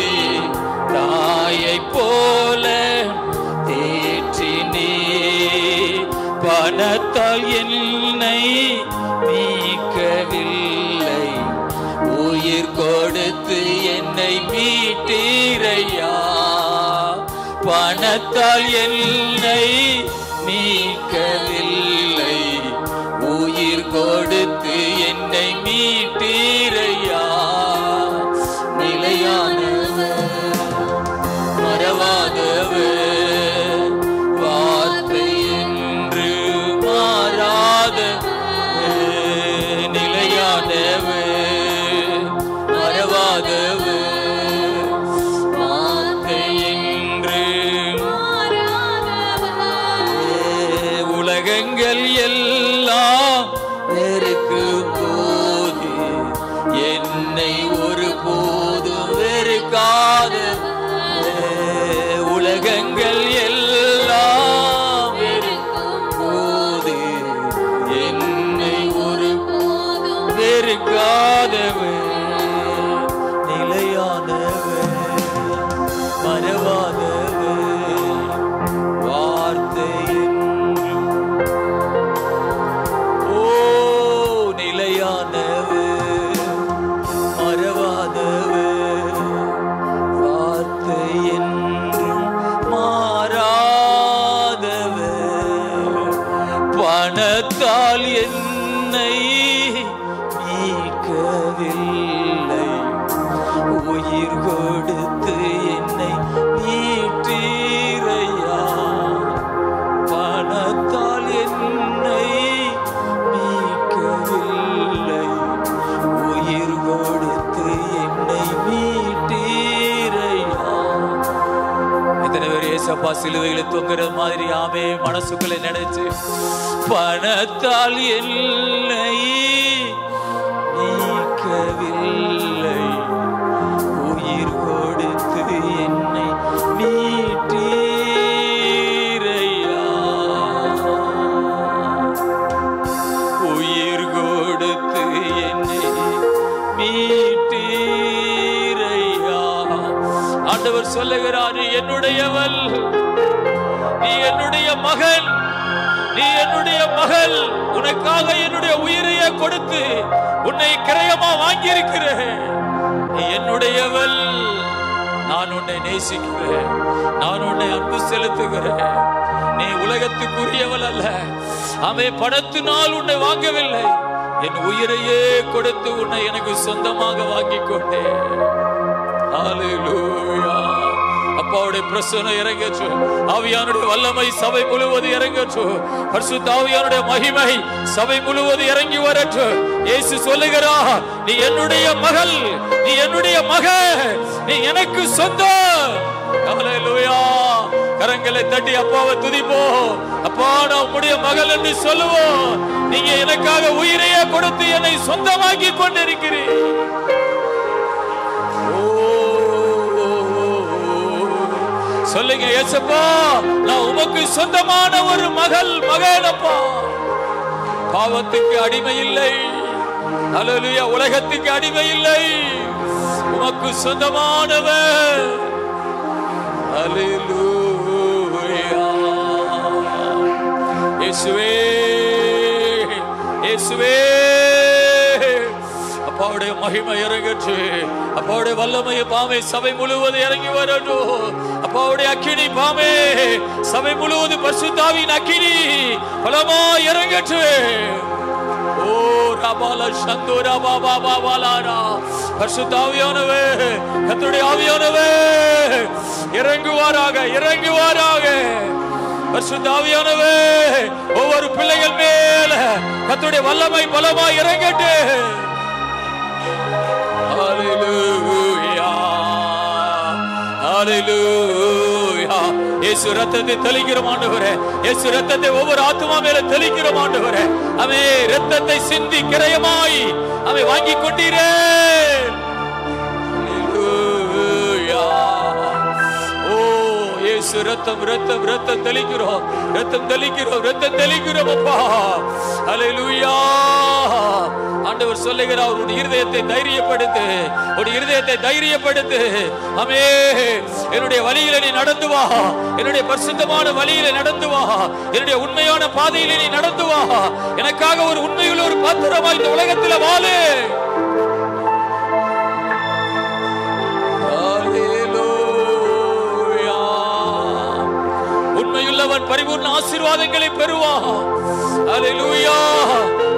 தாயை போல தேற்றினே. பணத்தால் என்னை மீட்கவில்லை, உயிர் கொடுத்து என்னை மீட்டீரையா. பணத்தால் என்னை மீட்கவில்லை, உயிர் கொடுத்து என்னை மீட்டீரையா. நிலையானவர் மறவாதவர் வார்த்தை என்று மாறாத நிலையானவர் மறவாதவர் வார்த்தை என்று. உலகங்கள் எல்லாம் வெறுக்கும் போது என்னை ஒரு போதும் வெறுக்காத. உலகங்கள் எல்லாம் வெறுக்கும் போது என்னை ஒரு போதும் வெறுக்காதவர் நிலையானவர் மறவாதவர் வார்த்தை என்றும். ஓ நிலையானவர் மறவாதவர் வார்த்தை என்றும் மாறாதவர். பணத்தால் என்னை மீட்கவில்லை, உயிர் கொடுத்து என்னை மீட்டீரையா. பணத்தால் என்னை மீட்கவில்லை, உயிர் கொடுத்து என்னை மீட்டீரையா. இத்தனை பேர் ஏசப்பா சிலுவையில தொங்குற மாதிரி ஆமே மனசுக்குள்ள நினைச்சு பணத்தால் என்னை மீட்கவில்லை, உயிர் கொடுத்து என்னை மீட்டீரையா. உயிர் கொடுத்து என்னை மீட்டீரையா. ஆண்டவர் சொல்லுகிறார், நீ என்னுடையவள், நீ என்னுடைய மகன், நீ என்னுடைய மகள். உனக்காக என்னுடைய உயிரையே கொடுத்து உன்னை கிரயமா வாங்கியிருக்கிறேன். நீ என்னுடையவள், நான் உன்னை நேசிக்கிறேன், நான் உன்னை அன்பு செலுத்துகிறேன். நீ உலகத்துக்குரியவள் அல்ல. அவன் பணத்தினால் உன்னை வாங்கவில்லை, என் உயிரையே கொடுத்து உன்னை எனக்கு சொந்தமாக வாங்கிக் கொண்டேன். ஹல்லேலூயா. அப்பாவுடைய பிரசன்னம் இறங்கச்சு, ஆவியானுடைய வல்லமை சபை முழுவதும் இறங்கச்சு, பரிசுத்த ஆவியானுடைய மகிமை சபை முழுவதும் இறங்கி வரட்டு. இயேசு சொல்லுகிறார், நீ என்னுடைய மகள், நீ என்னுடைய மகன், நீ எனக்கு சொந்தம். ஹல்லேலூயா. கரங்களை தட்டி அப்பாவை துதிப்போம். அப்பா, நான் உம்முடைய மகள் என்று சொல்லுவோம். நீங்க எனக்காக உயிரையே கொடுத்து என்னை சொந்தமாக்கி கொண்டிருக்கிறீர். சொல்லுங்க, ஏசப்பா, நான் உமக்கு சொந்தமான ஒரு மகள், மகனப்பா. பாவத்துக்கு அடிமை இல்லை, ஹல்லேலூயா, உலகத்துக்கு அடிமை இல்லை, உமக்கு சொந்தமானவர். ஹல்லேலூயா. இயேசுவே, இயேசுவே, அப்பாவுடைய மகிமை இறங்கச்சு, அப்பாவுடைய வல்லமை பாமே சபை முழுவதும் இறங்கி வரட்டும். அப்பாவுடைய அக்கினி பாமே சபை முழுவதும் பரிசுத்த ஆவியின் அக்கினி பலமா இறங்கச்சு. ஓ ரபால சந்தோரா பாபா பாபாலாரா. பரிசுத்த ஆவியானவே, கர்த்தருடைய ஆவியானவே இறங்குவாராக, இறங்குவாராக. பரிசுத்த ஆவியானவே ஒவ்வொரு பிள்ளைகள் மேல கர்த்தருடைய வல்லமை பலமா இறங்கட்டு. Hallelujah, hallelujah. இயேசு ரத்தத்தை தெளிக்கிறோம் ஆண்டவரே. இயேசு ரத்தத்தை ஒவ்வொரு ஆத்துமா மேல தெளிக்கிறோம் ஆண்டவரே. அமே ரத்தத்தை சிந்தி கிரயமாய் அவை வாங்கி கொண்டீரே. ரத்தம் ரத்தம் ரத்தம் தெளிக்கிறோம், ரத்தம் தெளிக்கிறோம், ரத்தம் தெளிக்கிறோம் அப்பா. ஹல்லேலூயா. ஆண்டவர் சொல்லுகிறார், உன் இருதயத்தை தைரியப்படுத்து, உன் இருதயத்தை தைரியப்படுத்து. ஆமே, என்னுடைய வழியில நீ நடந்து வா, என்னுடைய பரிசுத்தமான வழியில நடந்து வா, என்னுடைய உண்மையான பாதையில நீ நடந்து வா. எனக்காக ஒரு உண்மையுள்ள ஒரு பாத்திரமா இந்த உலகத்தில் வாழு. உண்மையுள்ளவன் பரிபூர்ண ஆசீர்வாதங்களை பெறுவான். ஹல்லேலூயா.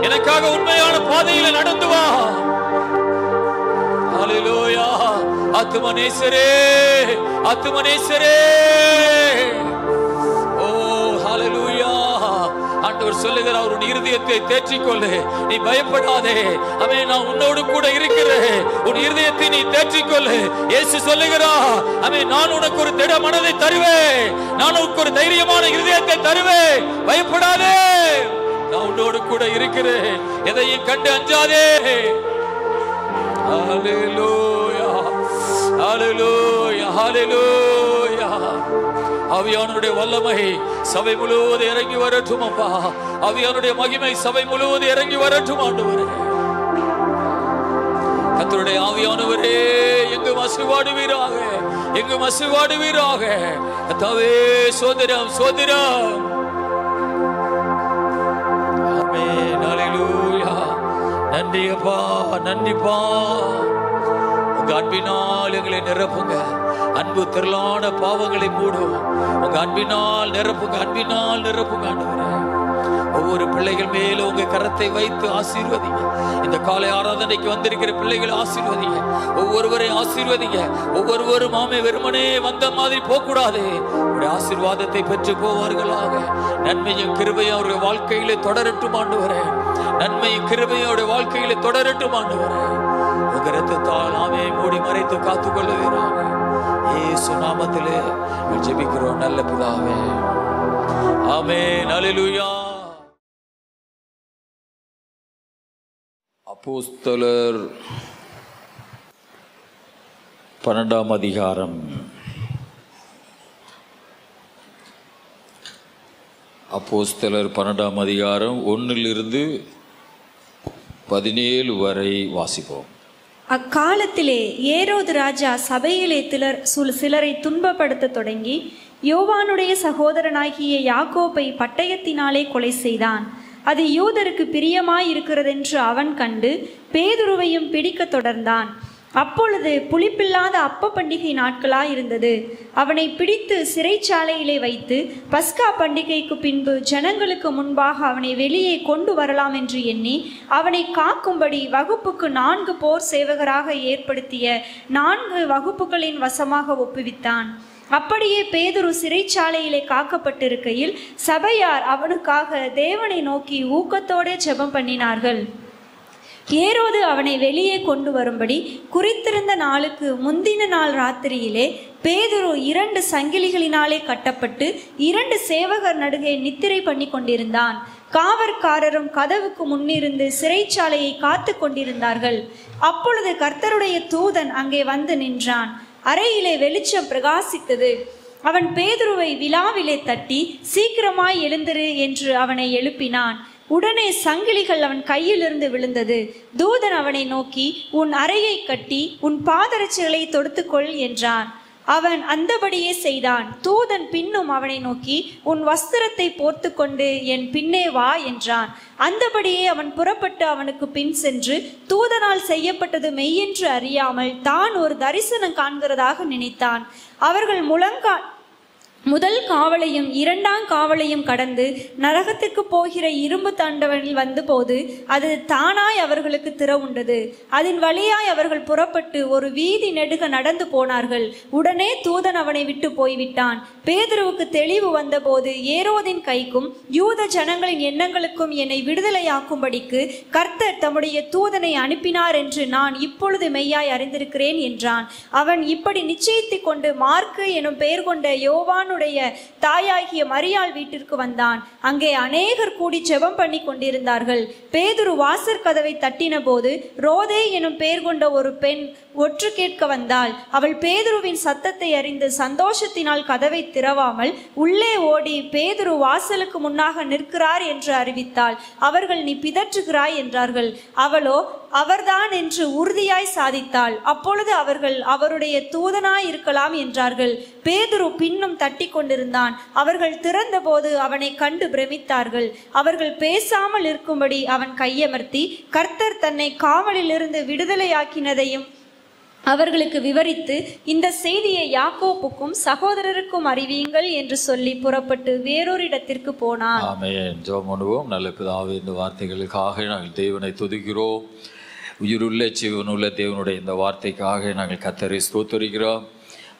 எனக்காக உண்மையான பாதையில நடந்து வா. ஹல்லேலூயா. ஆத்துமனேசரே, ஆத்துமனேசரே. ஓ ஹல்லேலூயா. ஆண்டவர் சொல்லுகிறார், உன் இருதயத்தை தேற்றிக்கொள்ளு, நீ பயப்படாதே. அமே, நான் உன்னோடு கூட இருக்கிறேன், உன் இருதயத்தை நீ தேற்றிக்கொள்ளு. இயேசு சொல்லுகிறார், அமே, நான் உனக்கு ஒரு திட மனதை தருவேன், நான் உனக்கு ஒரு தைரியமான இருதயத்தை தருவேன், பயப்படாதே, நான் உன்னோடு கூட இருக்கிறேன், எதையும் கண்டு அஞ்சாதே. ஹல்லேலூயா, ஹல்லேலூயா, ஹல்லேலூயா. ஆவியானவருடைய வல்லமை சபை முழுவதும் இறங்கி வரட்டும் அப்பா. ஆவியானவருடைய மகிமை சபை முழுவதும் இறங்கி வரட்டும் ஆண்டவரே. கர்த்தருடைய ஆவியானவரே எங்கும் அசைவாடுவீராக, எங்கும் அசைவாடுவீராக. கர்த்தாவே சோதரம் சோதரம். ஆமென். ஹல்லேலூயா. நன்றி அப்பா, நன்றிப்பா. உங்க அன்பினால் எங்களை நிரப்புங்க. அன்பு திரளான பாவங்களை மூடும். உங்க அன்பினால் நிரப்புங்க, அன்பினால் நிரப்புங்க ஆண்டவரே. ஒவ்வொரு பிள்ளைகள் மேலும் உங்க கரத்தை வைத்து ஆசீர்வதிங்க. இந்த காலை ஆராதனைக்கு வந்திருக்கிற பிள்ளைகளை ஆசீர்வதிங்க, ஒவ்வொருவரையும் ஆசீர்வதிங்க. ஒவ்வொருவரும் ஆமே வெறுமனே வந்த மாதிரி போகக்கூடாது, உங்களுடைய ஆசீர்வாதத்தை பெற்று போவார்களாக. நன்மையும் கிருபையும் அவருடைய வாழ்க்கையிலே தொடரட்டும் ஆண்டவரே. நன்மையும் கிருபையும் அவருடைய வாழ்க்கையிலே தொடரட்டும் ஆண்டவரே. உங்க இரத்தத்தால் ஆமே மூடி மறைத்து காத்துக்கொள்ளுவீராக. இயேசு நாமத்திலே ஜெபிக்கிறோம் நல்ல பிதாவே. ஆமென். ஹல்லேலூயா. அப்போஸ்தலர் 12ஆம் அதிகாரம். அப்போஸ்தலர் 12ஆம் அதிகாரம் 1 17 வரை வாசிப்போம். அக்காலத்திலே ஏரோது ராஜா சபையிலே சிலரை துன்பப்படுத்த தொடங்கி யோவானுடைய சகோதரனாகிய யாக்கோபை பட்டயத்தினாலே கொலை செய்தான். அது யூதருக்கு பிரியமாயிருக்கிறதென்று அவன் கண்டு பேதுருவையும் பிடிக்க தொடர்ந்தான். அப்பொழுது புளிப்பில்லாத அப்ப பண்டிகை நாட்களாயிருந்தது. அவனை பிடித்து சிறைச்சாலையிலே வைத்து பஸ்கா பண்டிகைக்கு பின்பு ஜனங்களுக்கு முன்பாக அவனை வெளியே கொண்டு வரலாம் என்று எண்ணி அவனை காக்கும்படி வகுப்புக்கு 4 போர் சேவகராக ஏற்படுத்திய 4 வகுப்புகளின் வசமாக ஒப்புவித்தான். அப்படியே பேதுரு சிறைச்சாலையிலே காக்கப்பட்டிருக்கையில் சபையார் அவனுக்காக தேவனை நோக்கி ஊக்கத்தோடே ஜெபம் பண்ணினார்கள். ஏரோது அவனை வெளியே கொண்டு வரும்படி குறித்திருந்த நாளுக்கு முந்தின நாள் ராத்திரியிலே பேதுரு 2 சங்கிலிகளினாலே கட்டப்பட்டு 2 சேவகர் நடுவே நித்திரை பண்ணி கொண்டிருந்தான். காவற்காரரும் கதவுக்கு முன்னிருந்து சிறைச்சாலையை காத்து கொண்டிருந்தார்கள். அப்பொழுது கர்த்தருடைய தூதன் அங்கே வந்து நின்றான். அறையிலே வெளிச்சம் பிரகாசித்தது. அவன் பேதுருவை விலாவிலே தட்டி சீக்கிரமாய் எழுந்திரு என்று அவனை எழுப்பினான். உடனே சங்கிலிகள் அவன் கையிலிருந்து விழுந்தது. தூதன் அவனை நோக்கி, உன் அறையை கட்டி உன் பாதரட்சிகளை தொடுத்துக்கொள் என்றான். அவன் அந்தபடியே செய்தான். தூதன் பின்னும் அவனை நோக்கி, உன் வஸ்திரத்தை போர்த்து கொண்டு என் பின்னே வா என்றான். அந்தபடியே அவன் புறப்பட்டு அவனுக்கு பின் சென்று தூதனால் செய்யப்பட்டது மெய்யென்று அறியாமல் தான் ஒரு தரிசனம் காண்கிறதாக நினைத்தான். அவர்கள் முதல் காவலையும் இரண்டாம் காவலையும் கடந்து நரகத்துக்கு போகிற இரும்பு தாண்டவனில் வந்தபோது அது தானாய் அவர்களுக்கு திறவுண்டது. அதன் வழியாய் அவர்கள் புறப்பட்டு ஒரு வீதி நெடுக நடந்து போனார்கள். உடனே தூதன் அவனை விட்டு போய்விட்டான். பேதுருவுக்கு தெளிவு வந்தபோது ஏரோதின் கைக்கும் யூத ஜனங்களின் எண்ணங்களுக்கும் என்னை விடுதலையாக்கும்படிக்கு கர்த்தர் தம்முடைய தூதனை அனுப்பினார் என்று நான் இப்பொழுது மெய்யாய் அறிந்திருக்கிறேன் என்றான். அவன் இப்படி நிச்சயித்து கொண்டு மார்க்கு எனும் பெயர் கொண்ட யோவான் தாயாகிய மரியாள் வீட்டிற்கு வந்தான். அங்கே அநேகர் கூடி ஜெபம் பண்ணி கொண்டிருந்தார்கள். பேதுரு வாசற் கதவை தட்டின போது ரோதே எனும் பெயர் கொண்ட ஒரு பெண் ஒற்று கேட்க வந்தாள். அவள் பேதுருவின் சத்தத்தை அறிந்து சந்தோஷத்தினால் கதவை திறவாமல் உள்ளே ஓடி பேதுரு வாசலுக்கு முன்னாக நிற்கிறார் என்று அறிவித்தாள். அவர்கள் நீ பிதற்றுகிறாய் என்றார்கள். அவளோ அவர்தான் என்று உறுதியாய் சாதித்தாள். அப்பொழுது அவர்கள் அவருடைய தூதனாய் இருக்கலாம் என்றார்கள். பேதுரு பின்னும் தட்டி கொண்டிருந்தான். அவர்கள் திறந்தபோது அவனை கண்டு பிரமித்தார்கள். அவர்கள் பேசாமல் இருக்கும்படி அவன் கையமர்த்தி கர்த்தர் தன்னை காவலிலிருந்து விடுதலையாக்கினதையும் அவர்களுக்கு விவரித்து இந்த செய்தியை யாக்கோப்புக்கும் சகோதரருக்கும் அறிவியுங்கள் என்று சொல்லி புறப்பட்டு வேறொரு இடத்திற்கு போனான். ஆமென். ஜெபம் பண்ணுவோம். நல்ல பிதாவே, இந்த வார்த்தைகளுக்காக நாங்கள் தேவனை துதிக்கிறோம். உயிருள்ள ஜீவனுள்ள தேவனுடைய இந்த வார்த்தைக்காக நாங்கள் கர்த்தரை ஸ்தோத்திரிக்கிறோம்.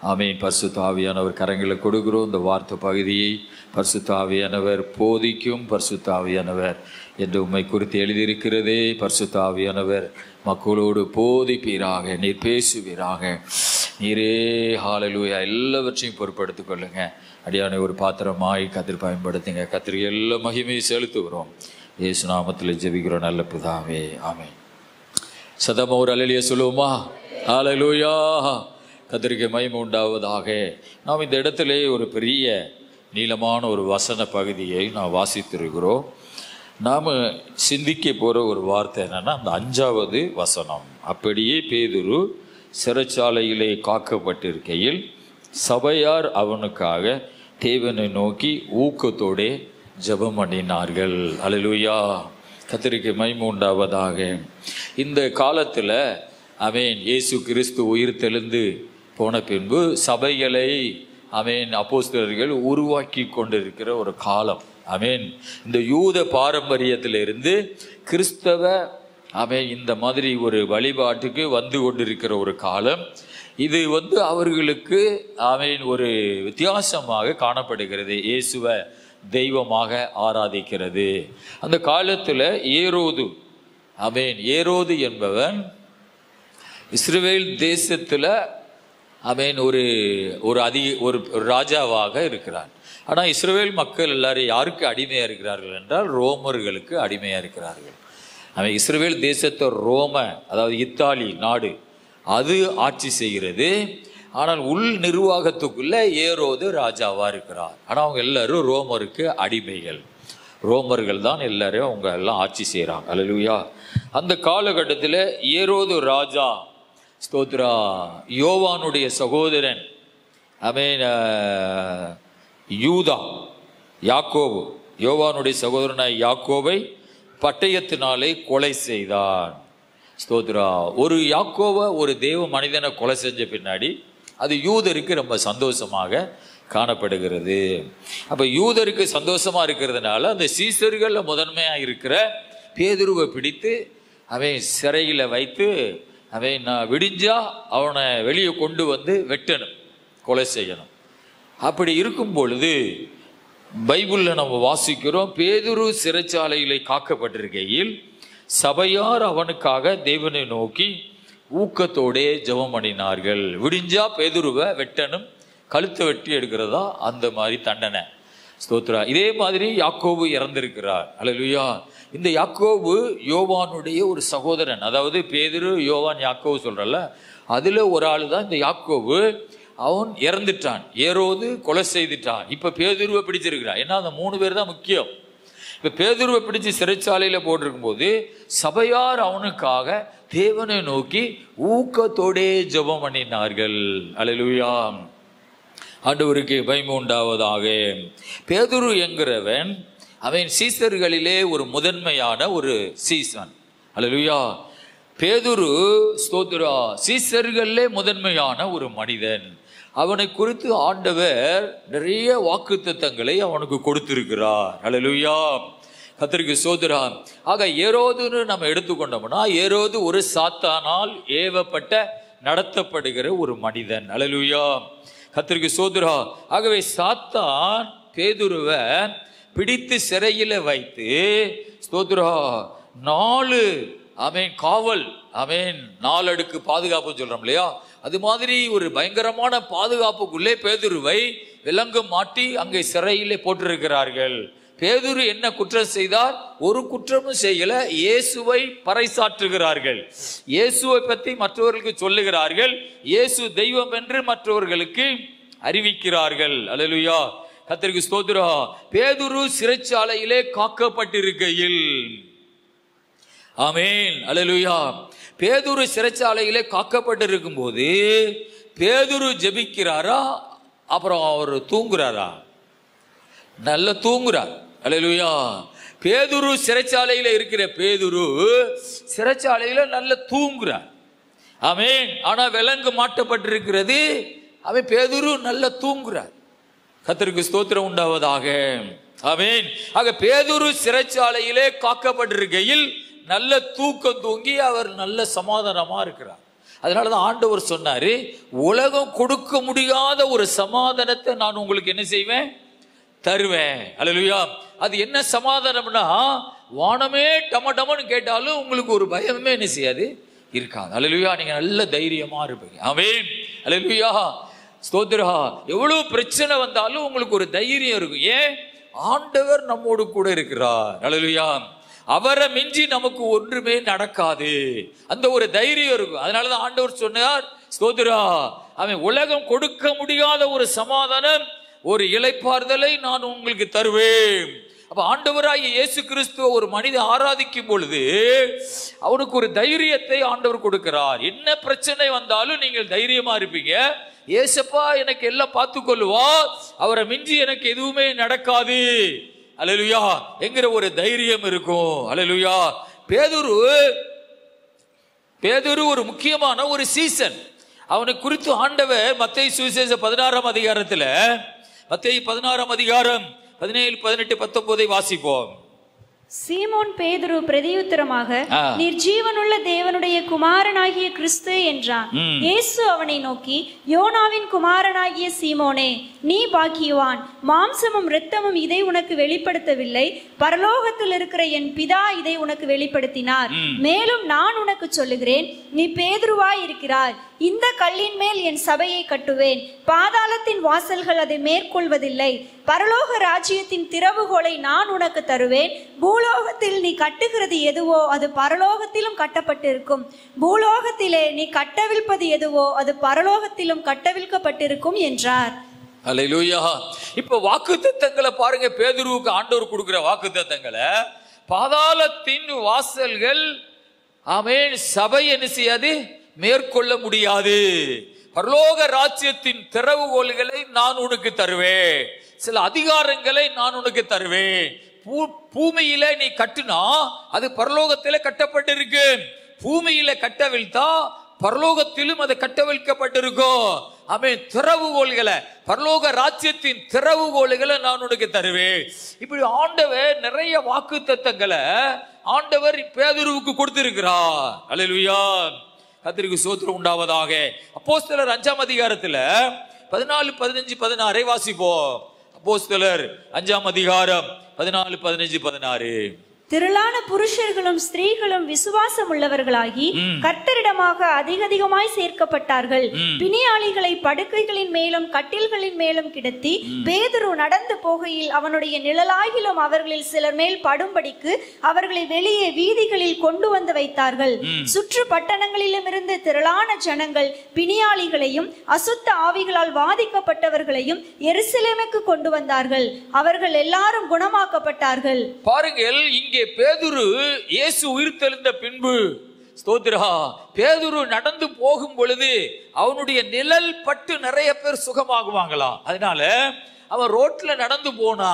ஆமென். பரிசுத்த ஆவியானவர் கரங்களை கொடுக்கிறோம். இந்த வார்த்தை பகுதியை பரிசுத்த ஆவியானவர் போதிக்கும். பரிசுத்த ஆவியானவர் என்று உம்மை குறித்து எழுதியிருக்கிறதே. பரிசுத்த ஆவியானவர் மக்களோடு போதிப்பீராக, நீர் பேசுவீராக. நீரே ஹல்லேலூயா எல்லாவற்றையும் பொறுப்படுத்திக் கொள்ளுங்க. அடியானை ஒரு பாத்திரமாய் கர்த்தர் பயன்படுத்துங்க. கர்த்தருக்கு எல்லா மகிமையை செலுத்துகிறோம். இயேசு நாமத்தில் ஜெபிக்கிறோம் நல்ல பிதாவே. ஆமென். சதமா ஒரு அல்லேலூயா சொல்லுவோமா? ஹல்லேலூயா. கர்த்தருக்கு மகிமை உண்டாவதாக. நாம் இந்த இடத்திலே ஒரு பெரிய நீளமான ஒரு வசன பகுதியை நாம் வாசித்திருக்கிறோம். நாம் சிந்திக்க போகிற ஒரு வார்த்தை என்னென்னா அந்த 5வது வசனம். அப்படியே பேதுரு சிறைச்சாலையிலே காக்கப்பட்டிருக்கையில் சபையார் அவனுக்காக தேவனை நோக்கி ஊக்கத்தோடே ஜெபம் பண்ணினார்கள். அல்லேலூயா. கர்த்தருக்கு மகிமை உண்டாவதாக. இந்த காலத்தில் ஆமென் இயேசு கிறிஸ்து உயிர் தெழுந்து போன பின்பு சபைகளை ஆமென் அப்போஸ்தலர்கள் உருவாக்கி கொண்டிருக்கிற ஒரு காலம். ஆமென். இந்த யூத பாரம்பரியத்திலிருந்து கிறிஸ்தவ ஆமென் இந்த மாதிரி ஒரு வழிபாட்டுக்கு வந்து கொண்டிருக்கிற ஒரு காலம் இது. அவர்களுக்கு ஆமென் ஒரு வித்தியாசமாக காணப்படுகிறது. இயேசுவை தெய்வமாக ஆராதிக்கிறது. அந்த காலத்தில் ஏரோது ஆமென் ஏரோது என்பவன் இஸ்ரவேல் தேசத்தில் ஆமென் ஒரு ராஜாவாக இருக்கிறான். ஆனால் இஸ்ரவேல் மக்கள் எல்லாரும் யாருக்கு அடிமையாக இருக்கிறார்கள் என்றால் ரோமர்களுக்கு அடிமையாக இருக்கிறார்கள். அவன் இஸ்ரவேல் தேசத்தை ரோம அதாவது இத்தாலி நாடு அது ஆட்சி செய்கிறது. ஆனால் உள் நிர்வாகத்துக்குள்ள ஏரோது ராஜாவாக இருக்கிறார். ஆனால் அவங்க எல்லாரும் ரோமருக்கு அடிமைகள். ரோமர்கள் தான் எல்லாரும் அவங்க எல்லாம் ஆட்சி செய்கிறாங்க. அல்லேலூயா. அந்த காலகட்டத்தில் ஏரோது ராஜா ஸ்தோத்ரா யோவானுடைய சகோதரன் ஆமென் யூதா யாக்கோபு யோவானுடைய சகோதரனாய் யாக்கோபை பட்டயத்தினாலே கொலை செய்தான். ஸ்தோத்ரா. ஒரு யாக்கோவை ஒரு தேவ மனிதனை கொலை செஞ்ச பின்னாடி அது யூதருக்கு ரொம்ப சந்தோஷமாக காணப்படுகிறது. அப்போ யூதருக்கு சந்தோஷமாக இருக்கிறதுனால அந்த சீசர்களில் முதன்மையாக இருக்கிற பேதுருவை பிடித்து அவன் சிறையில் வைத்து அவன் விடிஞ்சா அவனை வெளியே கொண்டு வந்து வெட்டணும், கொலை செய்யணும். அப்படி இருக்கும் பொழுது பைபிளில் நம்ம வாசிக்கிறோம், பேதுரு சிறைச்சாலையிலே காக்கப்பட்டிருக்கையில் சபையார் அவனுக்காக தேவனை நோக்கி ஊக்கத்தோடே ஜெபம் பண்ணினார்கள். விடிஞ்சா பேதுருவை வெட்டணும், கழுத்தை வெட்டி எடுக்கிறதா அந்த மாதிரி தண்டனை. ஸ்தோத்ரா. இதே மாதிரி யாக்கோபு இறந்திருக்கிறார். அல்லேலூயா. இந்த யாக்கோபு யோவானுடைய ஒரு சகோதரன். அதாவது பேதுரு யோவான் யாக்கோபு சொல்றல அதுல ஒரு ஆள் தான் இந்த யாக்கோபு. அவன் இறந்துட்டான், ஏரோது கொலை செய்துட்டான். இப்ப பேதுருவை பிடிச்சிருக்கிறான். ஏன்னா அந்த 3 பேர் தான் முக்கியம். இப்ப பேதுருவை பிடிச்சு சிறைச்சாலையில போட்டிருக்கும் போது சபையார் அவனுக்காக தேவனை நோக்கி ஊக்கத்தோடே ஜெபம் பண்ணினார்கள். அல்லேலூயா. ஆண்டவருக்கு மகிமை உண்டாவதாக. பேதுரு என்கிறவன் அவன் சீசர்களிலே ஒரு முதன்மையான ஒரு சீசன். அல்லேலூயா. பேதுரு ஸ்தோத்திரா சீசர்களே முதன்மையான ஒரு மனிதன். அவனை குறித்து ஆண்டவர் நிறைய வாக்குத்தத்தங்களை அவனுக்கு கொடுத்திருக்கிறார். ஹல்லேலூயா, கர்த்தருக்கு ஸ்தோத்திரா. ஆக ஏரோதுன்னு நம்ம எடுத்துக்கொண்டோம்னா, ஏரோது ஒரு சாத்தானால் ஏவப்பட்ட நடத்தப்படுகிற ஒரு மனிதன். ஹல்லேலூயா, கர்த்தருக்கு ஸ்தோத்திரா. ஆகவே சாத்தான் பேதுருவை பிடித்து சிறையில வைத்து ஸ்தோத்திரா 4 காவல் 4 அடுக்கு பாதுகாப்பு சொல்றோம் இல்லையா, அது மாதிரி ஒரு பயங்கரமான பாதுகாப்புக்குள்ளே பேதுருவை விலங்கு மாட்டி அங்கே சிறையிலே போட்டிருக்கிறார்கள். பேதுரு என்ன குற்றம் செய்தார்? ஒரு குற்றமும் செய்யல. இயேசுவை பறைசாற்றுகிறார்கள், இயேசுவை பற்றி மற்றவர்களுக்கு சொல்லுகிறார்கள், இயேசு தெய்வம் என்று மற்றவர்களுக்கு அறிவிக்கிறார்கள். அல்லேலூயா, கர்த்தருக்கு ஸ்தோத்திரம். பேதுரு சிறைச்சாலையிலே காக்கப்பட்டிருக்கையில், ஆமென், அல்லேலூயா, பேதுரு சிறைச்சாலையிலே காக்கப்பட்டிருக்கும் போது பேதுரு ஜெபிக்கிறாரா, அப்புறம் அவர் தூங்குறாரா? நல்ல தூங்குறார். அல்லேலூயா, பேதுரு சிறைச்சாலையில இருக்கிற பேதுரு சிறைச்சாலையில நல்ல தூங்குறார். ஆமென். ஆனா விலங்கு மாட்டப்பட்டிருக்கிறது. அவன் பேதுரு நல்ல தூங்குறார். கர்த்தருக்கு ஸ்தோத்திரம் உண்டாவதாக. ஆமென். ஆக பேதுரு சிறைச்சாலையிலே காக்கப்பட்டிருக்கையில் நல்ல தூக்கம் தூங்கி அவர் நல்ல சமாதானமா இருக்கிறார். அதனாலதான் ஆண்டவர் சொன்னாரு, உலகம் கொடுக்க முடியாத ஒரு சமாதானத்தை நான் உங்களுக்கு என்ன செய்வேன்? தருவேன். அல்லேலூயா. அது என்ன சமாதானம்னா, வானமே டமடமன்னு கேட்டாலும் உங்களுக்கு ஒரு பயமே என்ன செய்யாது, இருக்காது. அல்லேலூயா, நீங்க நல்ல தைரியமா இருப்பீங்க. ஆமென், அல்லேலூயா, ஸ்தோத்திரா. எவ்வளவு பிரச்சனை வந்தாலும் உங்களுக்கு ஒரு தைரியம் இருக்கும். ஏன்? ஆண்டவர் நம்மோடு கூட இருக்கிறார். அல்லேலூயா, அவரை மிஞ்சி நமக்கு ஒன்றுமே நடக்காது, அந்த ஒரு தைரியம் இருக்கும். அதனாலதான் ஆண்டவர் சொன்னார், ஸ்தோத்திரா, அவன் உலகம் கொடுக்க முடியாத ஒரு சமாதானம், ஒரு இளைப்பாறுதலை நான் உங்களுக்கு தருவேன். அப்ப ஆண்டவராகிய இயேசு கிறிஸ்துவ ஒரு மனிதன் ஆராதிக்கும் பொழுது அவனுக்கு ஒரு தைரியத்தை ஆண்டவர் கொடுக்கிறார். என்ன பிரச்சனை வந்தாலும் நீங்கள் தைரியமா இருப்பீங்க. ஏசப்பா எனக்கு எல்லாம் பார்த்து கொள்ளுவார், அவரை மிஞ்சி எனக்கு எதுவுமே நடக்காது. அல்லேலூயா என்கிற ஒரு தைரியம் இருக்கும். அல்லேலூயா. பேதுரு ஒரு முக்கியமான ஒரு சீசன். அவனை குறித்து ஆண்டவர் மத்தேயு சுவிசேஷம் 16ஆம் அதிகாரத்துல, மத்தேயு 16ஆம் அதிகாரம் 17, 18, 19 வாசிப்போம். சீமோன் பேதுரு பிரதியுத்தரமாக, நீர் ஜீவனுள்ள தேவனுடைய குமாரனாகிய கிறிஸ்து என்றான். இயேசு அவனை நோக்கி, யோனாவின் குமாரனாகிய சீமோனே, நீ பாக்கியவான். மாம்சமும் இரத்தமும் இதை உனக்கு வெளிப்படுத்தவில்லை, பரலோகத்தில் இருக்கிற என் பிதா இதை உனக்கு வெளிப்படுத்தினார். மேலும் நான் உனக்கு சொல்லுகிறேன், நீ பேதுருவாய் இருக்கிறாய். இந்த கல்லின் மேல் என் சபையை கட்டுவேன், பாதாளத்தின் வாசல்கள் அதை மேற்கொள்வதில்லை. பரலோக ராஜ்யத்தின் திறவுகோலை நான் உனக்கு தருவேன். பூலோகத்தில் நீ கட்டுகிறது எதுவோ அது பரலோகத்திலும் கட்டப்பட்டிருக்கும், பூலோகத்திலே நீ கட்டவிழ்ப்பது எதுவோ அது பரலோகத்திலும் கட்டவிழ்க்கப்பட்டிருக்கும் என்றார். அல்லேலூயா. இப்ப வாக்குத்தத்தங்களை பாருங்க. பேதுருவுக்கு ஆண்டவர் கொடுக்கிற வாக்குத்தத்தங்களை, பாதாளத்தின் வாசல்கள் ஆமென் சபை என்ன செய்யாது, மேற்கொள்ள முடியாது. பரலோக ராஜ்யத்தின் திறவுகோல்களை நான் உனக்கு தருவேன், சில அதிகாரங்களை நான் உனக்கு தருவேன். பூமியில நீ கட்டுனா அது பரலோகத்தில கட்டப்பட்டிருக்கு, பூமியில கட்டவிழ்த்தா பரலோகத்திலும் அது கட்டவிழ்க்கப்பட்டிருக்கும். ஆமென். திறவுகோல்களை, பரலோக ராஜ்யத்தின் திறவுகோல்களை நான் உனக்கு தருவேன். இப்படி ஆண்டவர் நிறைய வாக்குத்தத்தங்களை ஆண்டவர் பேதுருவுக்கு கொடுத்திருக்கிறார். அல்லேலூயா, கர்த்தருக்கு ஸ்தோத்திரம் உண்டாவதாக. அப்போஸ்தலர் 5ஆம் அதிகாரத்துல 14, 15, 16 வாசிப்போம். அப்போஸ்தலர் 5ஆம் அதிகாரம் 14, 15, 16. திரளான புருஷர்களும் ஸ்திரீகளும் விசுவாசம் உள்ளவர்களாகி கர்த்தரிடமாக அதிகமாய் சேர்க்கப்பட்டார்கள். பிணியாளிகளை படுக்கைகளின் மேலும் கட்டில்களின் மேலும் கிடத்தி பேதுரு நடந்து போகையில் அவனுடைய நிழலாகிலும் அவர்களில் சிலர் மேல் படும்படிக்கு அவர்களை வெளியே வீதிகளில் கொண்டு வந்து வைத்தார்கள். சுற்று பட்டணங்களிலுமிருந்து திரளான ஜனங்கள் பிணியாளிகளையும் அசுத்த ஆவிகளால் வாதிக்கப்பட்டவர்களையும் எருசலேமுக்கு கொண்டு வந்தார்கள். அவர்கள் எல்லாரும் குணமாக்கப்பட்டார்கள். பாருங்கள், இங்கே பேதுரு இயேசு உயிர்த்தெழுந்த பின்பு, ஸ்தோத்திரா, பேதுரு நடந்து போகும் பொழுது அவனுடைய நிழல் பட்டு நிறைய பேர் சுகமாகுவாங்களாம். அதனால அவன் ரோட்ல நடந்து போனா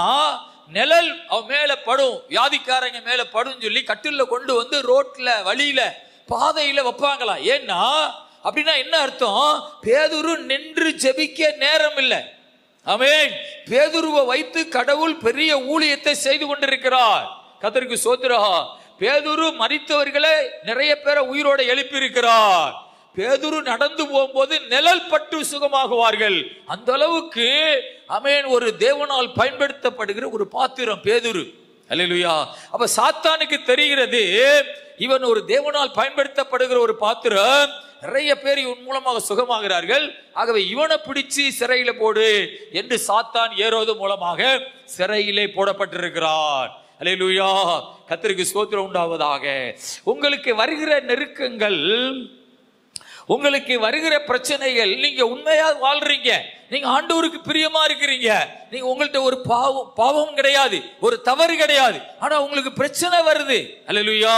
நிழல் அவன் மேல படும், வியாதிக்காரங்க மேல படும் சொல்லி கட்டில கொண்டு வந்து ரோட்ல வழியில பாதையில வைப்பாங்களாம். ஏன்னா அப்படின்னா என்ன அர்த்தம்? பேதுரு நின்று ஜெபிக்க நேரம் இல்லை. ஆமென். பேதுருவை வைத்து கடவுள் பெரிய ஊழியத்தை செய்து கொண்டிருக்கிறார். கர்த்தருக்கு ஸ்தோத்திரம். பேதுரு மரித்தவர்களை நிறைய பேரை உயிரோட எழுப்பி இருக்கிறார். பேதுரு நடந்து போகும்போது நிழல் பட்டு சுகமாகுவார்கள். அந்த அளவுக்கு ஆமென் ஒரு தேவனால் பயன்படுத்தப்படுகிற ஒரு பாத்திரம் பேதுரு. அல்லேலூயா. அப்ப சாத்தானுக்கு தெரிகிறது இவன் ஒரு தேவனால் பயன்படுத்தப்படுகிற ஒரு பாத்திரம், நிறைய பேர் இவன் மூலமாக சுகமாகிறார்கள், ஆகவே இவனை பிடிச்சு சிறையில போடு என்று சாத்தான் ஏரோது மூலமாக சிறையிலே போடப்பட்டிருக்கிறார். அல்லேலூயா. கர்த்தருக்கு ஸ்தோத்திரம் உண்டாவதாக. உங்களுக்கு வருகிற நெருக்கங்கள், உங்களுக்கு வருகிற பிரச்சனைகள், நீங்க உண்மையா வாழ்றீங்க, நீங்க ஆண்டவருக்கு பிரியமா இருக்கிறீங்க, நீங்க உங்கள்ட்ட ஒரு பாவம் கிடையாது, ஒரு தவறு கிடையாது, ஆனா உங்களுக்கு பிரச்சனை வருது. அல்லேலூயா.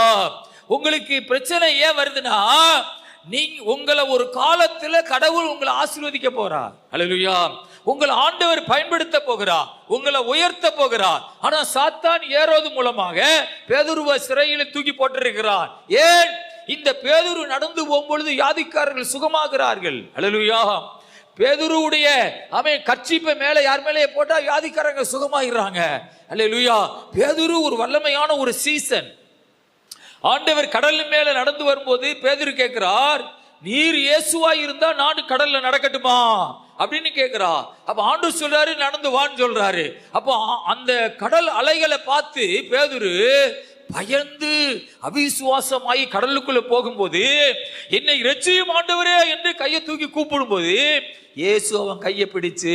உங்களுக்கு பிரச்சனை ஏன் வருதுன்னா, நீங்க உங்களை ஒரு காலத்துல கடவுள் உங்களை ஆசீர்வதிக்க போறார். அல்லேலூயா. உங்களை ஆண்டவர் பயன்படுத்த போகிறார், உங்களை உயர்த்த போகிறார். ஆனா சாத்தான் ஏரோது மூலமாக பேதுருவை சிறையில தூக்கி போட்டிருக்கிறார். ஏன்? இந்த பேதுரு நடந்து போகும்பொழுது வியாதிக்காரர்கள் சுகமாகிறார்கள். அல்லேலூயா. பேதுருவுடைய அவன் கர்ச்சீப்பை மேல யார் மேலே போட்டா வியாதிக்காரங்க சுகமாகிறாங்க. அல்லேலூயா. பேதுரு ஒரு வல்லமையான ஒரு சீசன். ஆண்டவர் கடல் மேல நடந்து வரும்போது பேதுரு கேட்கிறார், நீர் இயேசுவாய் இருந்தா நான் கடல்ல நடக்கட்டுமா அப்படின்னு கேட்கிறா. அப்ப ஆண்டவர் சொல்றாரு நடந்து வான்னு சொல்றாரு. அப்போ அந்த கடல் அலைகளை பார்த்து பேதுரு பயந்து அவிசுவாசமாயி கடலுக்குள்ள போகும்போது, என்னை இரட்சியும் ஆண்டவரே என்று கையை தூக்கி கூப்பிடும் போது இயேசு அவன் கையை பிடிச்சு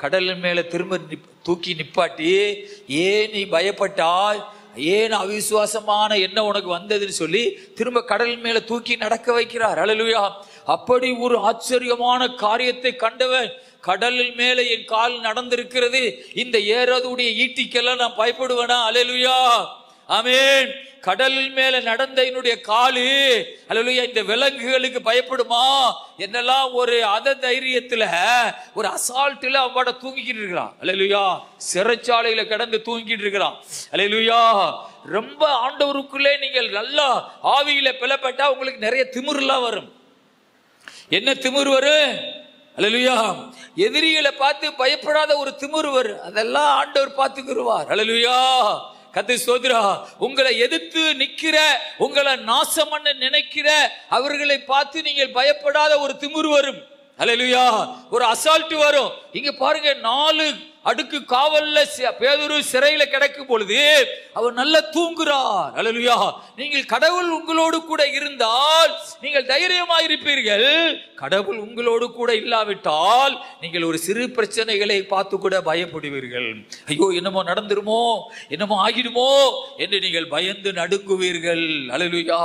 கடல் மேல திரும்ப தூக்கி நிப்பாட்டி, ஏன் நீ பயப்பட்டாய், ஏன் அவிசுவாசமான என்ன உனக்கு வந்ததுன்னு சொல்லி திரும்ப கடல் மேல தூக்கி நடக்க வைக்கிறார். அல்லேலூயா. அப்படி ஒரு ஆச்சரியமான காரியத்தை கண்டவன், கடலில் மேல என் கால் நடந்திருக்கிறது, இந்த ஏரோதுடைய ஈட்டிக்கெல்லாம் நான் பயப்படுவேனா? அல்லேலூயா. ஆமென். கடலில் மேல நடந்த என்னுடைய காலு, அல்லேலூயா, இந்த விலங்குகளுக்கு பயப்படுமா? என்னெல்லாம் ஒரு அத தைரியத்துல, ஒரு அசால்ட்ல அவன் தூங்கிக்கிட்டு இருக்கிறான். அல்லேலூயா. சிறைச்சாலையில கிடந்து தூங்கிட்டு இருக்கிறான். அல்லேலூயா. ரொம்ப ஆண்டவருக்குள்ளே நீங்கள் நல்லா ஆவியில பிளப்பட்டா உங்களுக்கு நிறைய திமிர்லாம் வரும். என்ன திமிர் வரும்? அல்லேலூயா. எதிரிகளை பார்த்து பயப்படாத ஒரு திமிர் வரும். அதெல்லாம் ஆண்டவர் பார்த்துக்குருவார். அல்லேலூயா. கர்த்தருக்கு ஸ்தோத்திரம். உங்களை எதிர்த்து நிக்கிற, உங்களை நாசம் பண்ண நினைக்கிற அவர்களை பார்த்து நீங்கள் பயப்படாத ஒரு திமிர் வரும். அல்லேலூயா. ஒரு அசால்ட் வரும். இங்க பாருங்க, 4 அடுக்கு காவல்ல பேதுரு சிறையில கிடக்கும் பொழுது அவர் நல்லா தூங்குறார். அல்லேலூயா. நீங்கள் கடவுள் உங்களோடு கூட இருந்தால் நீங்கள் தைரியமாக இருப்பீர்கள். கடவுள் உங்களோடு கூட இல்லாவிட்டால் நீங்கள் ஒரு சிறு பிரச்சனைகளை பார்த்து கூட பயப்படுவீர்கள். ஐயோ என்னமோ நடந்துருமோ, என்னமோ ஆகிடுமோ என்று நீங்கள் பயந்து நடுங்குவீர்கள். அல்லேலூயா.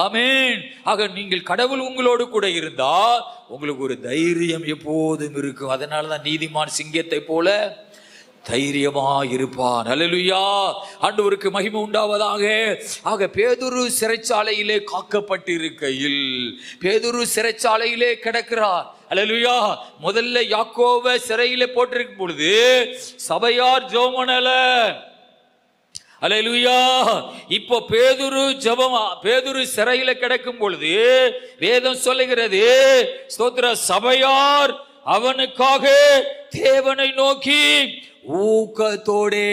ஆமென். ஆக நீங்கள் கடவுள் உங்களோடு கூட இருந்தால் உங்களுக்கு ஒரு தைரியம் எப்போதும் இருக்கும். அதனாலதான் நீதிமான் சிங்கத்தை போல தைரியமா இருப்பான். அல்லேலூயா. ஆண்டவருக்கு மகிமை உண்டாவதாக. ஆக பேதுரு சிறைச்சாலையிலே காக்கப்பட்டிருக்கையில், பேதுரு சிறைச்சாலையிலே கிடக்கிறார். அல்லேலூயா. முதல்ல யாக்கோபை சிறையிலே போட்டிருக்கும் பொழுது சபையார் ஜெபம் பண்ணல. அல்லேலூயா. இப்போ பேதுரு சிறையில கிடக்கும் பொழுது வேதம் சொல்லுகிறது, ஸ்தோத்திர, சபையார் அவனுக்காக தேவனை நோக்கி ஊக்கத்தோடே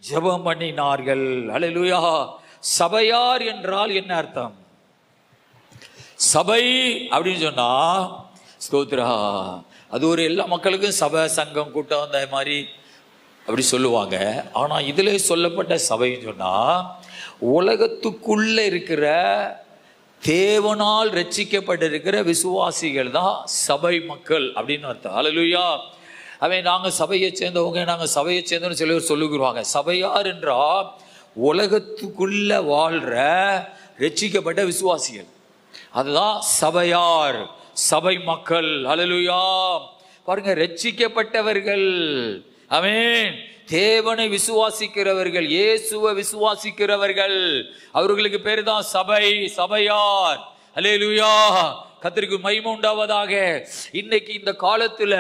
ஜெபம் பண்ணினார்கள். அல்லேலூயா. சபையார் என்றால் என்ன அர்த்தம்? சபை அப்படின்னு சொன்னா, ஸ்தோத்திரா, அது ஒரு எல்லா மக்களுக்கும் சபை, சங்கம், கூட்டம் அந்த மாதிரி அப்படி சொல்லுவாங்க. ஆனா இதுல சொல்லப்பட்ட சபைன்னு சொன்னா உலகத்துக்குள்ள இருக்கிற தேவனால் ரட்சிக்கப்பட்டிருக்கிற விசுவாசிகள் தான் சபை மக்கள் அப்படின்னு அர்த்தம். அல்லேலூயா. அவன் நாங்க சபையை சேர்ந்தவங்க, நாங்க சபையை சேர்ந்தவங்க சிலர் சொல்லுகிறாங்க. சபையார் என்றால் உலகத்துக்குள்ள வாழ்ற ரட்சிக்கப்பட்ட விசுவாசிகள், அதுதான் சபையார், சபை மக்கள். அல்லேலூயா. பாருங்க, ரட்சிக்கப்பட்டவர்கள், ஆமென், தேவனை விசுவாசிக்கிறவர்கள், இயேசுவை விசுவாசிக்கிறவர்கள், அவர்களுக்கு பேரு தான் சபை, சபையார். அல்லேலூயா. கர்த்தருக்கு மகிமை உண்டாவதாக. இன்னைக்கு இந்த காலத்துல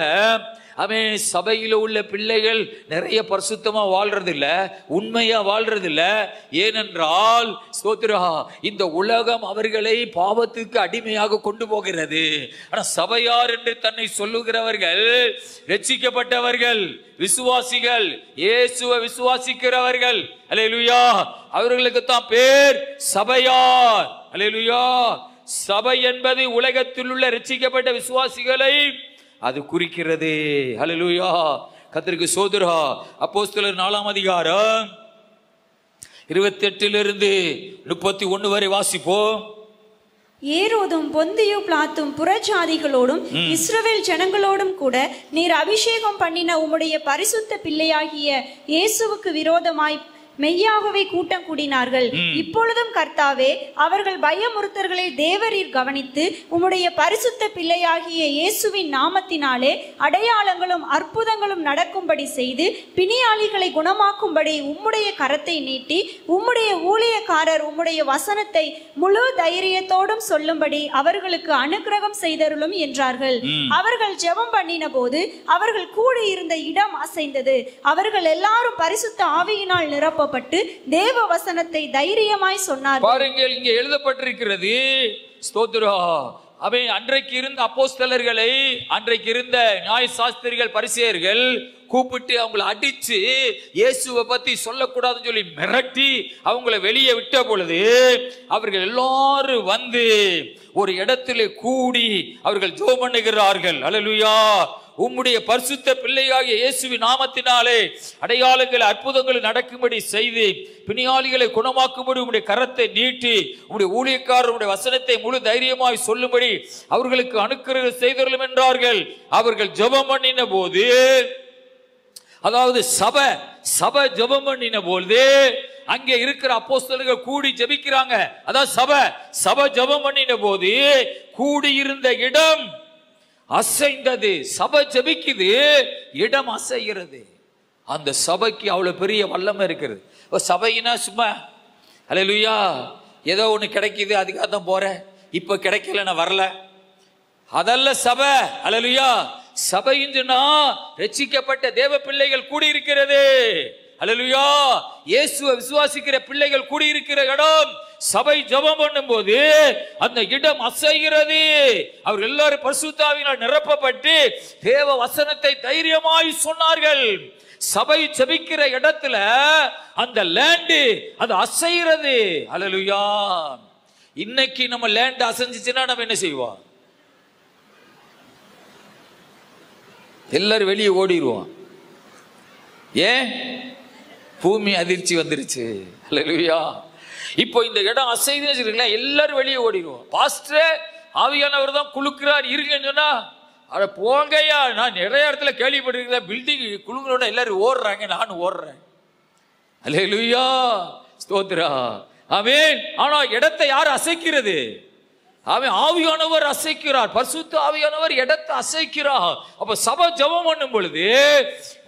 சபையில உள்ள பிள்ளைகள் நிறைய பரிசுத்தமா வாழ்றது இல்ல, உண்மையா வாழ்றது இல்ல. ஏனென்றால் ஸ்தோத்திரா, இந்த உலகம் அவர்களை பாவத்துக்கு அடிமையாக கொண்டு போகிறது. ஆனா சபையார் என்று தன்னை சொல்லுகிறவர்கள் ரட்சிக்கப்பட்டவர்கள், விசுவாசிகள், இயேசுவை விசுவாசிக்கிறவர்கள். அல்லேலூயா. அவர்களுக்கு தான் பேர் சபையார். அல்லேலூயா. சபை என்பது உலகத்தில் உள்ள ரட்சிக்கப்பட்ட விசுவாசிகளை அது குறிக்கிறது. ஹல்லேலூயா. கர்த்தருக்கு ஸ்தோத்திரம். அப்போஸ்தலர் 4ஆம் அதிகாரம் 28 31 வரை வாசிப்போம். ஏரோதும் பொந்தியு பிலாத்தும் புறஜாதிகளோடும் இஸ்ரவேல் ஜனங்களோடும் கூட நீர் அபிஷேகம் பண்ணின உம்முடைய பரிசுத்த பிள்ளையாகிய இயேசுவுக்கு விரோதமாய் மெய்யாகவே கூட்டம் கூடினார்கள். இப்பொழுதும் கர்த்தாவே, அவர்கள் பயமுறுத்தல்களை தேவரீர் கவனித்து உம்முடைய பரிசுத்த பிள்ளையாகிய இயேசுவின் நாமத்தினாலே அடையாளங்களும் அற்புதங்களும் நடக்கும்படி செய்து பிணியாளிகளை குணமாக்கும்படி உம்முடைய கரத்தை நீட்டி உம்முடைய ஊழியக்காரர் உம்முடைய வசனத்தை முழு தைரியத்தோடும் சொல்லும்படி அவர்களுக்கு அனுக்கிரகம் செய்தருளும் என்றார்கள். அவர்கள் ஜெபம் பண்ணின போது அவர்கள் கூடியிருந்த இடம் அசைந்தது. அவர்கள் எல்லாரும் பரிசுத்த ஆவியினால் நிரப்ப தேவ வசனத்தை தைரியமாய் சொன்னார். பாருங்கள், இங்கே எழுதப்பட்டிருக்கிறது. ஸ்தோத்திரம். அன்றைக்கு இருந்த அப்போஸ்தலர்களை, அன்றைக்கு இருந்த நியாய சாஸ்திரிகள், பரிசேயர்கள் கூப்பிட்டு அவங்களை அடிச்சு இயேசுவை பத்தி சொல்லக்கூடாதுன்னு சொல்லி மிரட்டி அவங்களை வெளியே விட்ட பொழுது அவர்கள் எல்லாரும் வந்து ஒரு இடத்துல கூடி அவர்கள் ஜெபம் பண்ணுகிறார்கள். அல்லேலூயா. உம்முடைய பரிசுத்த பிள்ளையாகிய இயேசுவின் நாமத்தினாலே அடையாளங்கள் அற்புதங்கள் நடக்கும்படி செய்து பிணியாளிகளை குணமாக்கும்படி உம்முடைய கரத்தை நீட்டி உம்முடைய ஊழியக்காரர் உம்முடைய வசனத்தை முழு தைரியமாய் சொல்லும்படி அவர்களுக்கு அனுக்கிரகம் செய்தருளும் என்றார்கள். அவர்கள் ஜெபம் பண்ணின போது, அதாவது சபை ஜெபம் பண்ணின போது அங்கே இருக்கிற அப்போஸ்தலர்கள் கூடி ஜெபிக்கிறாங்க. அதாவது சபை ஜெபம் பண்ணின போது கூடியிருந்த இடம் அசைந்தது. சபை ஜெபிக்குது, இடம் அசைகிறது. அந்த சபைக்கு அவ்வளவு பெரிய வல்லமை இருக்கிறது. சபைனா சும்மா அல்லேலூயா ஏதோ ஒண்ணு கிடைக்குது அதுக்காக தான் போறேன், இப்ப கிடைக்கல நான் வரல, அதல்ல சபை. அல்லேலூயா. சபைன்னு சொன்னா ரட்சிக்கப்பட்ட தேவ பிள்ளைகள் கூடியிருக்கிறது. அல்லேலூயா. இயேசுவை விசுவாசிக்கிற பிள்ளைகள் கூடியிருக்கிற இடம். சபை ஜெபம் பண்ணும் போது அந்த இடம் அசைகிறது. அவர்கள் எல்லாரும் பரிசுத்த ஆவியினால் நிரப்பப்பட்டு தேவ வசனத்தை தைரியமாய் சொன்னார்கள். சபை ஜெபிக்கிற இடத்துல அந்த லேண்ட் அது அசைகிறது. அல்லேலூயா. இன்னைக்கு நம்ம லேண்ட் அசைஞ்சிச்சுன்னா நம்ம என்ன செய்வோம்? எல்லாரும் வெளியே ஓடிடுவோம். ஏன்? பூமி அதிர்ச்சி வந்துருச்சு. அல்லேலூயா. இப்போ இந்த இடம் அசைதுன்னு எல்லாரும் வெளியே ஓடிடுவோம். பாஸ்டர் ஆவியானவர் தான் குலுக்கிறார் இருங்கன்னு சொன்னா அட போங்கய்யா, நான் நிறைய இடத்துல கேள்விப்பட்டிருக்கிறேன், பில்டிங் குலுங்குறோட எல்லாரும் ஓடுறாங்க, நானும் ஓடுறேன். அல்லேலூயா. ஸ்தோத்திரா. ஆமென். ஆனா இடத்தை யார் அசைக்கிறது? ஆவியானவர் அசைக்கிறார். பரிசுத்த ஆவியானவர் இடத்தை அசைக்கிறார். அப்ப சபை ஜெபம் பண்ணும் பொழுது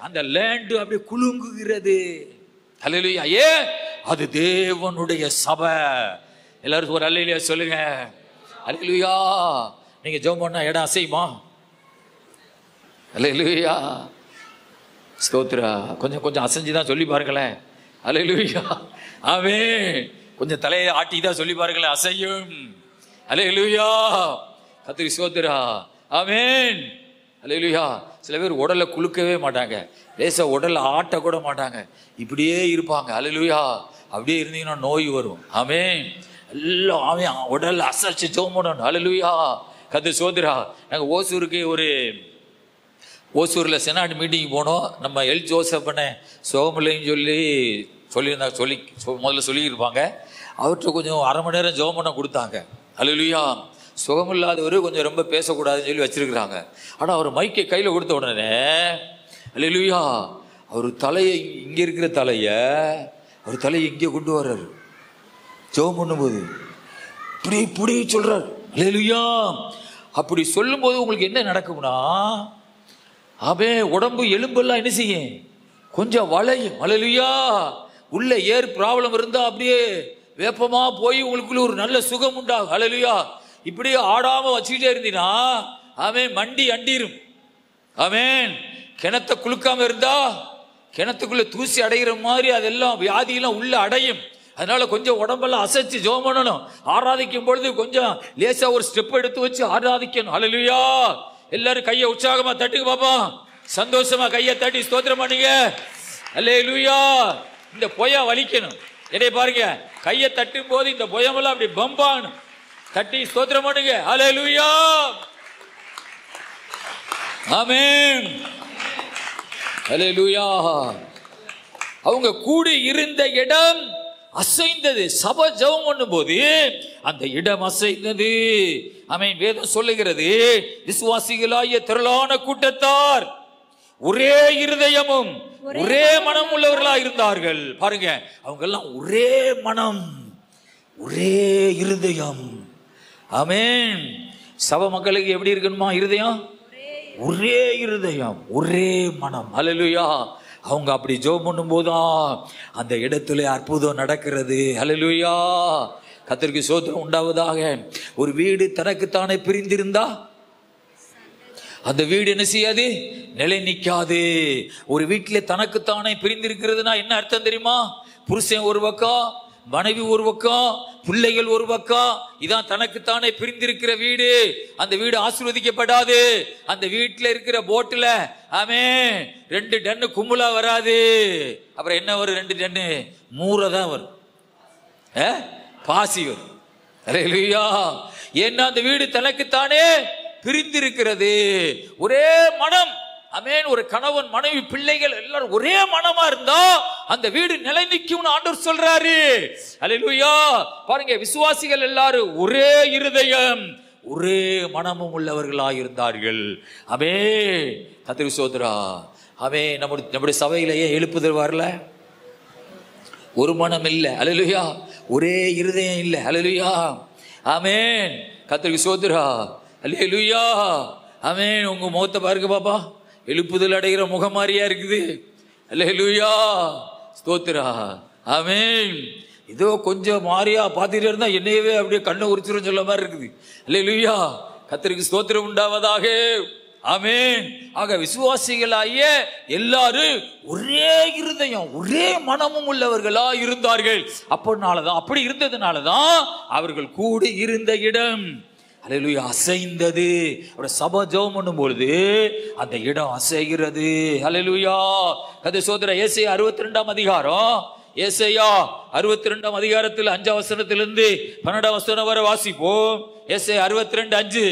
அந்த லேண்ட் அப்படியே குலுங்குகிறது. அல்லேலூயா. ஏன்? அது தேவனுடைய சபை. எல்லாரும் ஒரு அல்லேலூயா சொல்லுங்க. அல்லேலூயா. நீங்க ஜெபம் பண்ணா இடம் அசையுமா? அல்லேலூயா. ஸ்தோத்திரா. கொஞ்சம் அசைஞ்சுதான் சொல்லி பாருங்களேன். அல்லேலூயா. ஆமென். கொஞ்சம் தலையை ஆட்டி தான் சொல்லி பாருங்களேன், அசையும். அல்லேலூயா. கர்த்தருக்கு ஸ்தோத்திரா. ஆமென். அல்லேலூயா. சில பேர் உடலை குலுக்கவே மாட்டாங்க, லேசா உடலை ஆட்ட கூட மாட்டாங்க, இப்படியே இருப்பாங்க. அல்லேலூயா. அப்படியே இருந்தீங்கன்னா நோய் வரும். ஆமென். எல்லாம் ஆமென். உடல் அசைச்சு ஜெபம் பண்ணணும். அல்லேலூயா. கர்த்தருக்கு ஸ்தோத்திரா. நாங்கள் ஓசூரில் செனாட் மீட்டிங் போனோம். நம்ம எல் ஜோசப்பனை சோமலையும் முதல்ல சொல்லியிருப்பாங்க. அவர்கிட்ட கொஞ்சம் அரை மணி நேரம் ஜெபம் பண்ண கொடுத்தாங்க. அல்லேலூயா. சுகமில்லாதவர் கொஞ்சம் ரொம்ப பேசக்கூடாதுன்னு சொல்லி வச்சிருக்கிறாங்க. ஆனால் அவர் மைக்கை கையில் கொடுத்த உடனே அல்லேலூயா, அவர் தலையை இங்கே இருக்கிற அவர் தலையை இங்கே கொண்டு வர்றாரு. ஜெபம் பண்ணும்போது இப்படி சொல்றாரு. அல்லேலூயா. அப்படி சொல்லும் போது உங்களுக்கு என்ன நடக்கும்னா, உடம்பு எலும்பெல்லாம் என்ன செய்யும்? கொஞ்சம் வளையும். அல்லேலூயா. உள்ள ஏர் ப்ராப்ளம் இருந்தா அப்படியே வேப்பமா போய் உங்களுக்குள்ள ஒரு நல்ல சுகம் உண்டாகும். அல்லேலூயா. இப்படியே ஆடாம வச்சுக்கிட்டே இருந்தீனா ஆமென் மண்டி அண்டிரும். ஆமென். கிணத்தை குளுக்காம இருந்தா கிணத்துக்குள்ள தூசி அடைகிற மாதிரி அதெல்லாம் வியாதியெல்லாம் உள்ள அடையும். அதனால கொஞ்சம் உடம்பெல்லாம் அசைச்சு ஜெபம் பண்ணணும். ஆராதிக்கும் பொழுது கொஞ்சம் லேசா ஒரு ஸ்டெப் எடுத்து வச்சு ஆராதிக்கணும். ஹல்லேலூயா. எல்லாரும் கையை உற்சாகமா தட்டுங்க பாப்பா. சந்தோஷமா கையை தட்டி ஸ்தோத்திரம் பண்ணுங்க. ஹல்லேலூயா. இந்த பொய்யா வலிக்கணும். என்னைய பாருங்க, கையை தட்டும் போது இந்த பொயமெல்லாம் அப்படி பம்பாகணும். தட்டி ஸ்தோத்திரம் பண்ணுங்க. ஹல்லேலூயா. ஆமென். ஹல்லேலூயா. அவங்க கூடி இருந்த இடம் அசைந்தது. சபை ஜெபம் பண்ணும் போது அந்த இடம் அசைந்தது. ஆமென். வேதம் சொல்லுகிறது, விசுவாசிகளாகிய திரளான கூட்டத்தார் ஒரே இருதயமும் ஒரே மனம் உள்ளவர்களா இருந்தார்கள். பாருங்க, அவங்க எல்லாம் ஒரே மனம் ஒரே இருதயம். ஆமென். சபை மக்களுக்கு எப்படி இருக்கணுமா இருதயம்? ஒரே இருதயம் ஒரே மனம். ஹல்லேலூயா. அவங்க அப்படி ஜெபம் பண்ணும் போதுதான் அந்த இடத்துல அற்புதம் நடக்கிறது. ஹல்லேலூயா. கர்த்தருக்கு ஸ்தோத்திரம் உண்டாவதாக. ஒரு வீடு தனக்குத்தானே பிரிந்திருந்தா அந்த வீடு என்ன செய்யாது? நிலை நிற்காது. ஒரு வீட்டில் தனக்குத்தானே பிரிந்திருக்கிறதுனா என்ன அர்த்தம் தெரியுமா? புருஷன் ஒரு பக்கம், மனைவி ஒரு பக்கம், பிள்ளைகள் ஒரு பக்கம். இதான் தனக்குத்தானே பிரிந்திருக்கிற வீடு. அந்த வீடு ஆசீர்வதிக்கப்படாது. அந்த வீட்டில் இருக்கிற போட்டுல ஆமென் 2 டன்னு கும்பலா வராது. அப்புறம் என்ன வரும்? 2 டன்னு மூரை தான் வரும். பாசி வரும். ஹல்லேலூயா. ஏன்னா அந்த வீடு தனக்குத்தானே பிரிந்திருக்கிறது. ஒரே மனம். ஆமென். ஒரு கணவன் மனைவி பிள்ளைகள் எல்லாரும் ஒரே மனமா இருந்தா அந்த வீடு நிலை நிற்கும்னு ஆண்டவர் சொல்றாரு. ஹல்லேலூயா. பாருங்க, விசுவாசிகள் எல்லாரும் ஒரே இருதயம் ஒரே மனமும் உள்ளவர்களாக இருந்தார்கள். ஆமென். கர்த்தருக்கு ஸ்தோத்திரம். ஆமென். நம்முடைய சபையிலேயே எழுப்புதல் வரல, ஒரு மனம் இல்லை. ஹல்லேலூயா. ஒரே இருதயம் இல்லை. ஹல்லேலூயா. ஆமென். கர்த்தருக்கு ஸ்தோத்திரம். ஹல்லேலூயா. ஆமென். உங்க முகத்தை பாருங்க பாப்பா, எழுப்புதல் அடைகிற முகம் மாதிரியா இருக்குது. ஹல்லேலூயா. ஸ்தோத்திரம். ஆமென். ஏதோ கொஞ்சம் மாறியா பார்த்துட்டே இருந்தா என்னையவே அப்படியே கண்ணை உரிச்சிரும் சொல்ல மாதிரி இருக்குது. ஹல்லேலூயா. கர்த்தருக்கு ஸ்தோத்திரம் உண்டாவதாக. ஆமென். ஆக விசுவாசிகளாகிய எல்லாரும் ஒரே இருதயம் ஒரே மனமும் உள்ளவர்களா இருந்தார்கள். அப்படி இருந்ததுனாலதான் அவர்கள் கூடி இருந்த இடம் ஹல்லேலூயா அசைந்தது. அவருடைய சபை ஜெபம் பண்ணும் பொழுது அந்த இடம் அசைகிறது. ஹல்லேலூயா. கர்த்தர் சோதர ஏசாயா 62ஆம் அதிகாரம், ஏசாயா 62ஆம் அதிகாரத்தில் 5ஆம் வசனத்திலிருந்து 12ஆம் வசனம் வரை வாசிப்போம். ஏசாயா 62:5.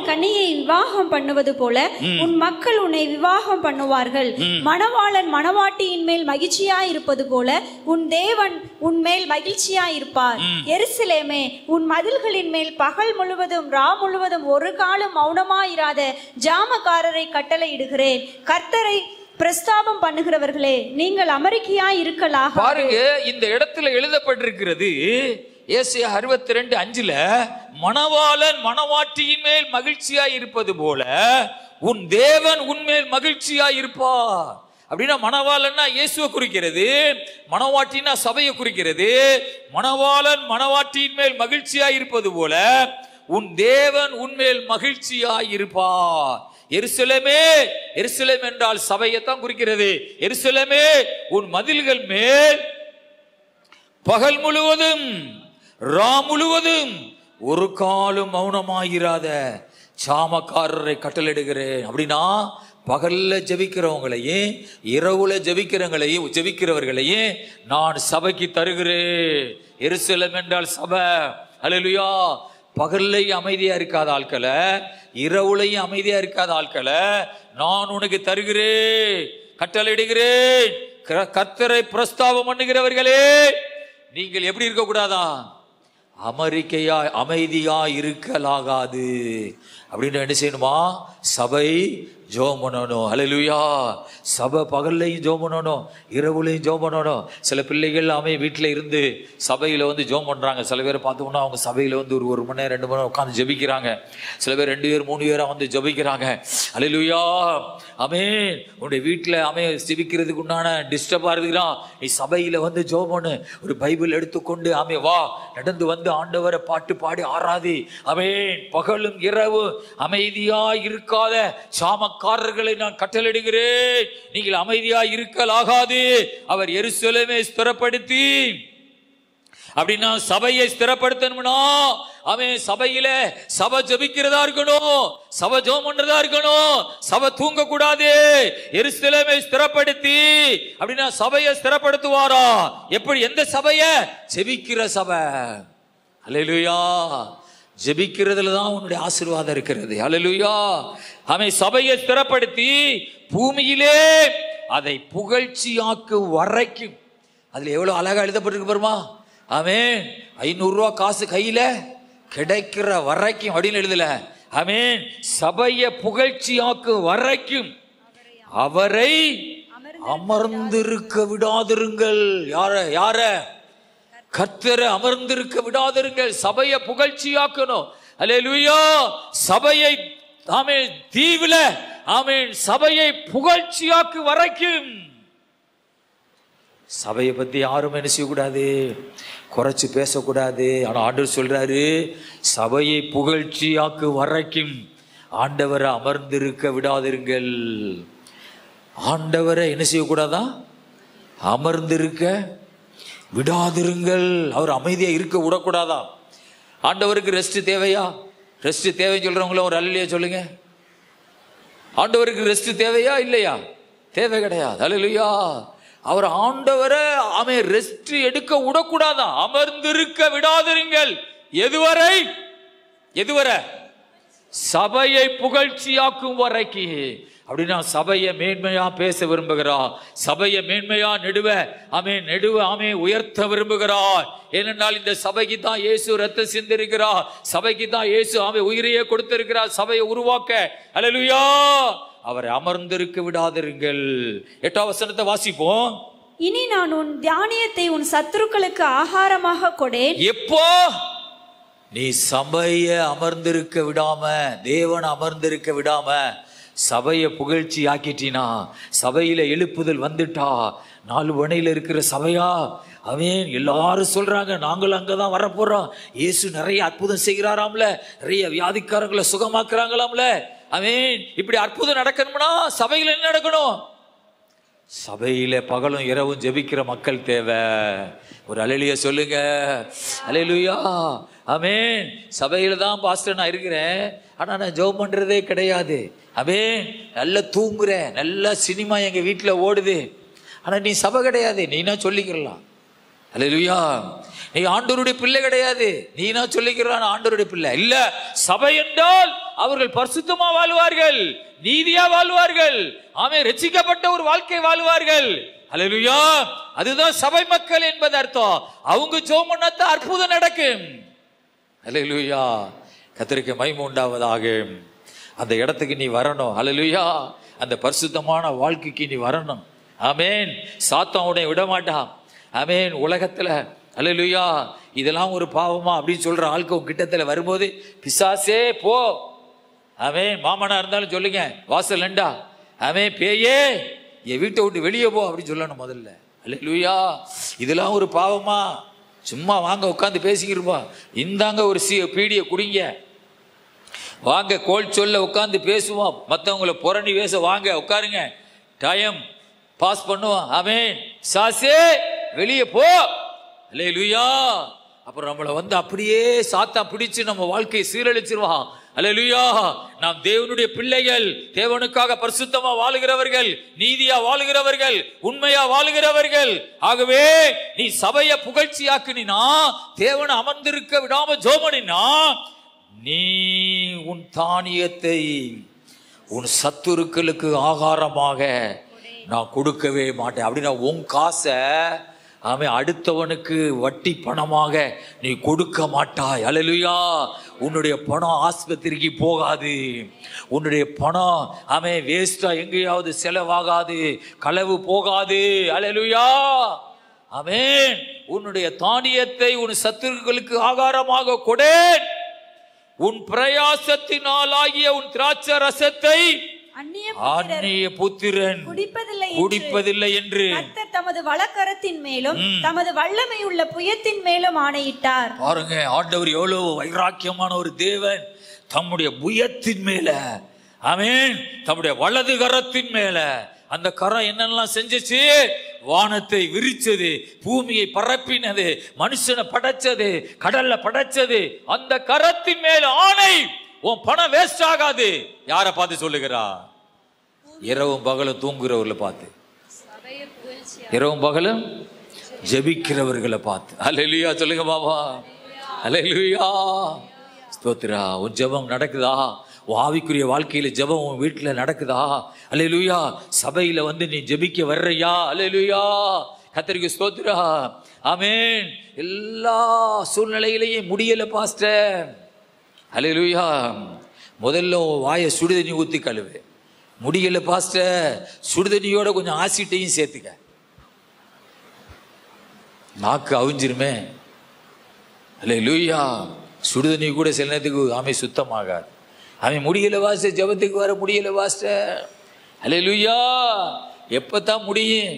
கன்னியை விவாகம் பண்ணுவது போல உன் மக்கள் உன்னை விவாகம் பண்ணுவார்கள். மணவாளன் மணவாட்டியின் மேல் மகிழ்ச்சியாய் இருப்பது போல உன் தேவன் உன் மேல் மகிழ்ச்சியாய் இருப்பார். எருசலேமே, உன் மதில்களின் மேல் பகல் முழுவதும் ரா முழுவதும் ஒரு காலம் மௌனமாயிராத ஜாமக்காரரை கட்டளையிடுகிறேன். கர்த்தரை பிரஸ்தாபம் பண்ணுகிறவர்களே, நீங்கள் அமெரிக்கையாய் இருக்கலாம். பாருங்க, இந்த இடத்துல எழுதப்பட்டிருக்கிறது ஏசாயா 62:5 மணவாளன் மணவாட்டியின் மேல் மகிழ்ச்சியாய் இருப்பது போல உன் தேவன் உன்மேல் மகிழ்ச்சியாய் இருப்பார். அப்படின்னா மணவாளன்னா இயேசுவை குறிக்கிறது, மணவாட்டினா சபையை குறிக்கிறது. மணவாளன் மணவாட்டியின் மேல் மகிழ்ச்சியாய் இருப்பது போல உன் தேவன் உன்மேல் மகிழ்ச்சியாய் இருப்பார். எருசலேமே, எருசலேம் என்றால் சபையைத்தான் குறிக்கிறது. எருசலேமே, உன் மதில்கள் மேல் பகல் முழுவதும் ரா முழுவதும் ஒரு காலம் மௌனமாயிராத சாமக்காரரை கட்டளையிடுகிறேன். அப்படின்னா பகல்ல ஜெபிக்கிறவங்களையும் இரவுல ஜெபிக்கிறவர்களையும் நான் சபைக்கு தருகிறேன். எருசலேம் என்றால் சபை. ஹல்லேலூயா. பகல்லையும் அமைதியா இருக்காத ஆட்களை, இரவுலையும் அமைதியா இருக்காத ஆட்களை நான் உனக்கு தருகிறேன், கட்டளையிடுகிறேன். கர்த்தரை பிரஸ்தாபம் பண்ணுகிறவர்களே, நீங்கள் எப்படி இருக்க கூடாதா? அமைதியா இருக்கலாகாது. அப்படின்னு என்ன செய்யணுமா? சபை ஜெபம் பண்ணணும். ஹல்லேலூயா. சபை பகல்லையும் ஜெபம் பண்ணணும், இரவுலையும் ஜெபம் பண்ணணும். சில பிள்ளைகள் வீட்டில் இருந்து சபையில் ஜெபம் பண்ணுறாங்க. சில பேர் பார்த்தோம்னா அவங்க சபையில் ஒரு 1 மணி நேரம் 2 மணி நேரம் உட்காந்து ஜெபிக்கிறாங்க. சில பேர் 2 பேர் 3 பேராக ஜெபிக்கிறாங்க. ஹல்லேலூயா. ஆமென். உன்னுடைய வீட்டில் ஜெபிக்கிறதுக்கு உண்டான டிஸ்டர்பாக இருக்குதா, நீ சபையில் ஜெபம் பண்ணு. ஒரு பைபிள் எடுத்துக்கொண்டு வா, நடந்து ஆண்டவரை பாட்டு பாடி ஆராதி. ஆமென். பகலும் இரவு அமைதியாய் இருக்காத சாமக்காரர்களை நான் கட்டளையிடுகிறேன். நீங்கள் அமைதியாய் இருக்கலாகாது. அவர் எருசலேமை ஸ்திரப்படுத்தி, அப்படின்னா சபையை ஸ்திரப்படுத்தணும்னா சபையில சபை ஜெபிக்கிறதா இருக்கணும், சபை ஜெபம் பண்றதா இருக்கணும், சபை தூங்க கூடாது. எருசலேமை ஸ்திரப்படுத்தி, அப்படின்னா சபையை ஸ்திரப்படுத்துவாரா? எப்படி? எந்த சபையை? ஜெபிக்கிற சபை. ஹல்லேலூயா. ஜெபிக்கிறதுல தான் உன்னுடைய ஆசீர்வாதம் இருக்கிறது. ஹல்லேலூயா. சபையை ஸ்திரப்படுத்தி பூமியிலே அதை புகழ்ச்சியாக்கும் வரைக்கும். அதுல எவ்வளவு அழகா எழுதப்பட்டிருக்கு பாருமா. 500 ரூபா காசு கையில கிடைக்கிற வரைக்கும் அப்படின்னு எழுதல. சபையை புகழ்ச்சியாக்கும் வரைக்கும் அவரை அமர்ந்திருக்க விடாதிருங்கள். யார? கர்த்தரை அமர்ந்திருக்க விடாதிருங்கள். சபையை புகழ்ச்சியாக்கணும். அல்லேலூயா. சபையை தீவில சபையை புகழ்ச்சியாக்கு வரைக்கும். சபையை பத்தி யாரும் என்ன செய்யக்கூடாது, குறைச்சு பேசக்கூடாது. ஆனா ஆண்டவர் சொல்றாரு, சபையை புகழ்ச்சியாக்கு வரைக்கும் ஆண்டவரை அமர்ந்திருக்க விடாதிருங்கள். ஆண்டவரை என்ன செய்யக்கூடாதா? அமர்ந்திருக்க விடாதிருங்கள். அவர் அமைதியா இருக்க விடக்கூடாதா? ஆண்டவருக்கு ரெஸ்ட் தேவையா? ரெஸ்ட் தேவைன்னு சொல்றவங்களும் ஒரு அல்லையா சொல்லுங்க. ஆண்டவருக்கு ரெஸ்ட் தேவையா இல்லையா? தேவை கிடையாது. அல்லேலூயா. அவர் ஆண்டவரை ரெஸ்ட் எடுக்க விடக்கூடாதா? அமர்ந்திருக்க விடாதிருங்கள். எதுவரை? சபையை புகழ்ச்சியாக்கும் வரைக்கு. அப்படின்னா சபையை மேன்மையா பேச விரும்புகிறார், சபையை மேன்மையா நெடுவ உயர்த்த விரும்புகிறார். ஏனென்றால் இந்த சபைக்கு தான் இயேசு ரத்தம் சிந்திருக்கிறார், சபைக்கு தான் இயேசு உயிரையே கொடுத்திருக்கிறார் சபையை உருவாக்க. அல்லேலூயா. அவரை அமர்ந்திருக்க விடாதிருங்கள். 8ஆம் வசனத்தை வாசிப்போம். இனி நான் உன் தானியத்தை உன் சத்துருக்களுக்கு ஆகாரமாக கொடேன். எப்போ நீ சபையை அமர்ந்திருக்க விடாம, தேவன் அமர்ந்திருக்க விடாம சபையை புகழ்ச்சி ஆக்கிட்டினா, சபையில எழுப்புதல் வந்துட்டா, 4 மணியில இருக்கிற சபையா எல்லாரும் சொல்றாங்க நாங்களும் அங்கதான் வரப்போறோம், இயேசு நிறைய அற்புதம் செய்கிறாராம்ல, நிறைய வியாதிக்காரங்களை சுகமாக்குறாங்களாம்ல. இப்படி அற்புதம் நடக்கணும்னா சபையில என்ன நடக்கணும்? சபையில பகலும் இரவும் ஜெபிக்கிற மக்கள் தேவை. ஒரு அல்லேலூயா சொல்லுங்க. அல்லேலூயா. சபையில தான் பாஸ்டர் நான் இருக்கிறேன், ஆனா நான் ஜெபம் பண்றதே கிடையாது. நல்லா தூங்குறேன், நல்லா சினிமா எங்க வீட்டுல ஓடுது, ஆனா நீ சபை கிடையாது, நீனா சொல்லிக்கிறலாம். அல்லேலூயா. நீ ஆண்டவருடைய பிள்ளை கிடையாது, நீனா சொல்லிக்கிறான் ஆண்டவருடைய பிள்ளை இல்ல. சபை என்றால் அவர்கள் பரிசுத்தமா வாழ்வார்கள், நீதியா வாழ்வார்கள், ரட்சிக்கப்பட்ட ஒரு வாழ்க்கை வாழ்வார்கள். அல்லேலூயா. அதுதான் சபை மக்கள் என்பது அர்த்தம். அவங்க ஜெபம் பண்ணாதான் அற்புதம் நடக்கும். அல்லேலூயா. கர்த்தருக்கு மகிமை உண்டாவதாக. அந்த இடத்துக்கு நீ வரணும். அல்லேலூயா. அந்த பரிசுத்தமான வாழ்க்கைக்கு நீ வரணும். ஆமென். சாத்தான் உன்னை விட மாட்டான். ஆமென். உலகத்துல அல்லேலூயா இதெல்லாம் ஒரு பாவமா அப்படின்னு சொல்ற ஆட்கள் கிட்டத்துல வரும்போது, பிசாசே போ. மாமனா இருந்தாலும் சொல்லுங்க, வாசல் நண்டா, பேயே என் வீட்டை விட்டு வெளியே போ அப்படின்னு சொல்லணும் முதல்ல. அல்லேலூயா. இதெல்லாம் ஒரு பாவமா? சும்மா வாங்க உட்காந்து பேசிக்கிருப்பா, இந்தாங்க ஒரு பீடியை குடிங்க, வாங்க கோல் சொல்ல உட்காந்து பேசுவோம், மற்றவங்களை புரணி பேச வாங்க உட்காருங்க, டைம் பாஸ் பண்ணுவோம். சாசே வெளியே போ. அல்லேலூயா. அப்புறம் நம்மளை அப்படியே சாத்தா பிடிச்சு நம்ம வாழ்க்கையை சீரழிச்சிருவான். அல்லேலூயா. நாம் தேவனுடைய பிள்ளைகள், தேவனுக்காக பரிசுத்தமா வாழுகிறவர்கள், நீதியா வாழுகிறவர்கள், உண்மையா வாழுகிறவர்கள். ஆகவே நீ சபையை புகழ்ச்சியாக்குனா, தேவனை அமர்ந்திருக்க விடாம ஜோமனினா, நீ உன் தானியத்தை உன் சத்துருக்களுக்கு ஆகாரமாக நான் கொடுக்கவே மாட்டேன். அப்படின்னா உன் காசை ஆமே, அடுத்தவனுக்கு வட்டி பணமாக நீ கொடுக்க மாட்டாய். அல்லேலூயா. உன்னுடைய பணம் ஆஸ்பத்திரிக்கு போகாது. உன்னுடைய பணம் ஆமே வேஸ்டா எங்கேயாவது செலவாகாது, களவு போகாது. அல்லேலூயா. ஆமென். உன்னுடைய தானியத்தை உன் சத்துருக்களுக்கு ஆகாரமாக கொடேன். உன் பிரயாசத்தினாலாகிய உன் திராட்சை ரசத்தை அந்நிய புத்திரன் குடிப்பதில்லை என்று கர்த்தர் தமது வலக்கரத்தின் மேலும் தமது வல்லமை உள்ள புயத்தின் மேலும் ஆணையிட்டார். பாருங்க, ஆண்டவர் எவ்வளவு வைராக்கியமான ஒரு தேவன். தம்முடைய புயத்தின் மேல, ஆமென், தம்முடைய வலது கரத்தின் மேல. அந்த கரம் என்னெல்லாம் செஞ்சிச்சு? வானத்தை விரிச்சது, பூமியை பரப்பினது, மனுஷனை படைச்சது, கடல்ல படைச்சது. அந்த கரத்தின் மேல ஆணை, உன் பணம் வேஸ்ட் ஆகாது. யாரை பார்த்து சொல்லுகிறா? இரவும் பகலும் தூங்குறவர்களை பார்த்து, இரவும் பகலும் ஜெபிக்கிறவர்களை பார்த்து. அல்லேலூயா சொல்லுங்க பாபா. அல்லேலூயா. ஸ்தோத்திரா. உன் ஜெபம் நடக்குதா? உன் ஆவிக்குரிய வாழ்க்கையில ஜெபம் உன் வீட்டுல நடக்குதா? அல்லேலூயா. சபையில வந்து நீ ஜெபிக்க வர்றியா? அல்லேலூயா. கர்த்தருக்கு ஸ்தோத்திரா. ஆமென். எல்லா சூழ்நிலையிலையும் முடியல பாஸ்டர். அல்லேலூயா. முதல்ல வாயை சுடுதண்ணி ஊற்றி கழுவு. முடியல பாஸ்டர், சுடுதண்ணியோட கொஞ்சம் ஆசிட்டையும் சேர்த்துக்க. நாக்கு அவிஞ்சிருமே. அல்லேலூயா. சுடுதண்ணி கூட சில நேரத்துக்கு ஆமை சுத்தமாகாது. அவன் முடியல பாஸ்டர், ஜெபத்துக்கு வர முடியல பாஸ்டர். அல்லேலூயா. எப்பதான் முடியும்?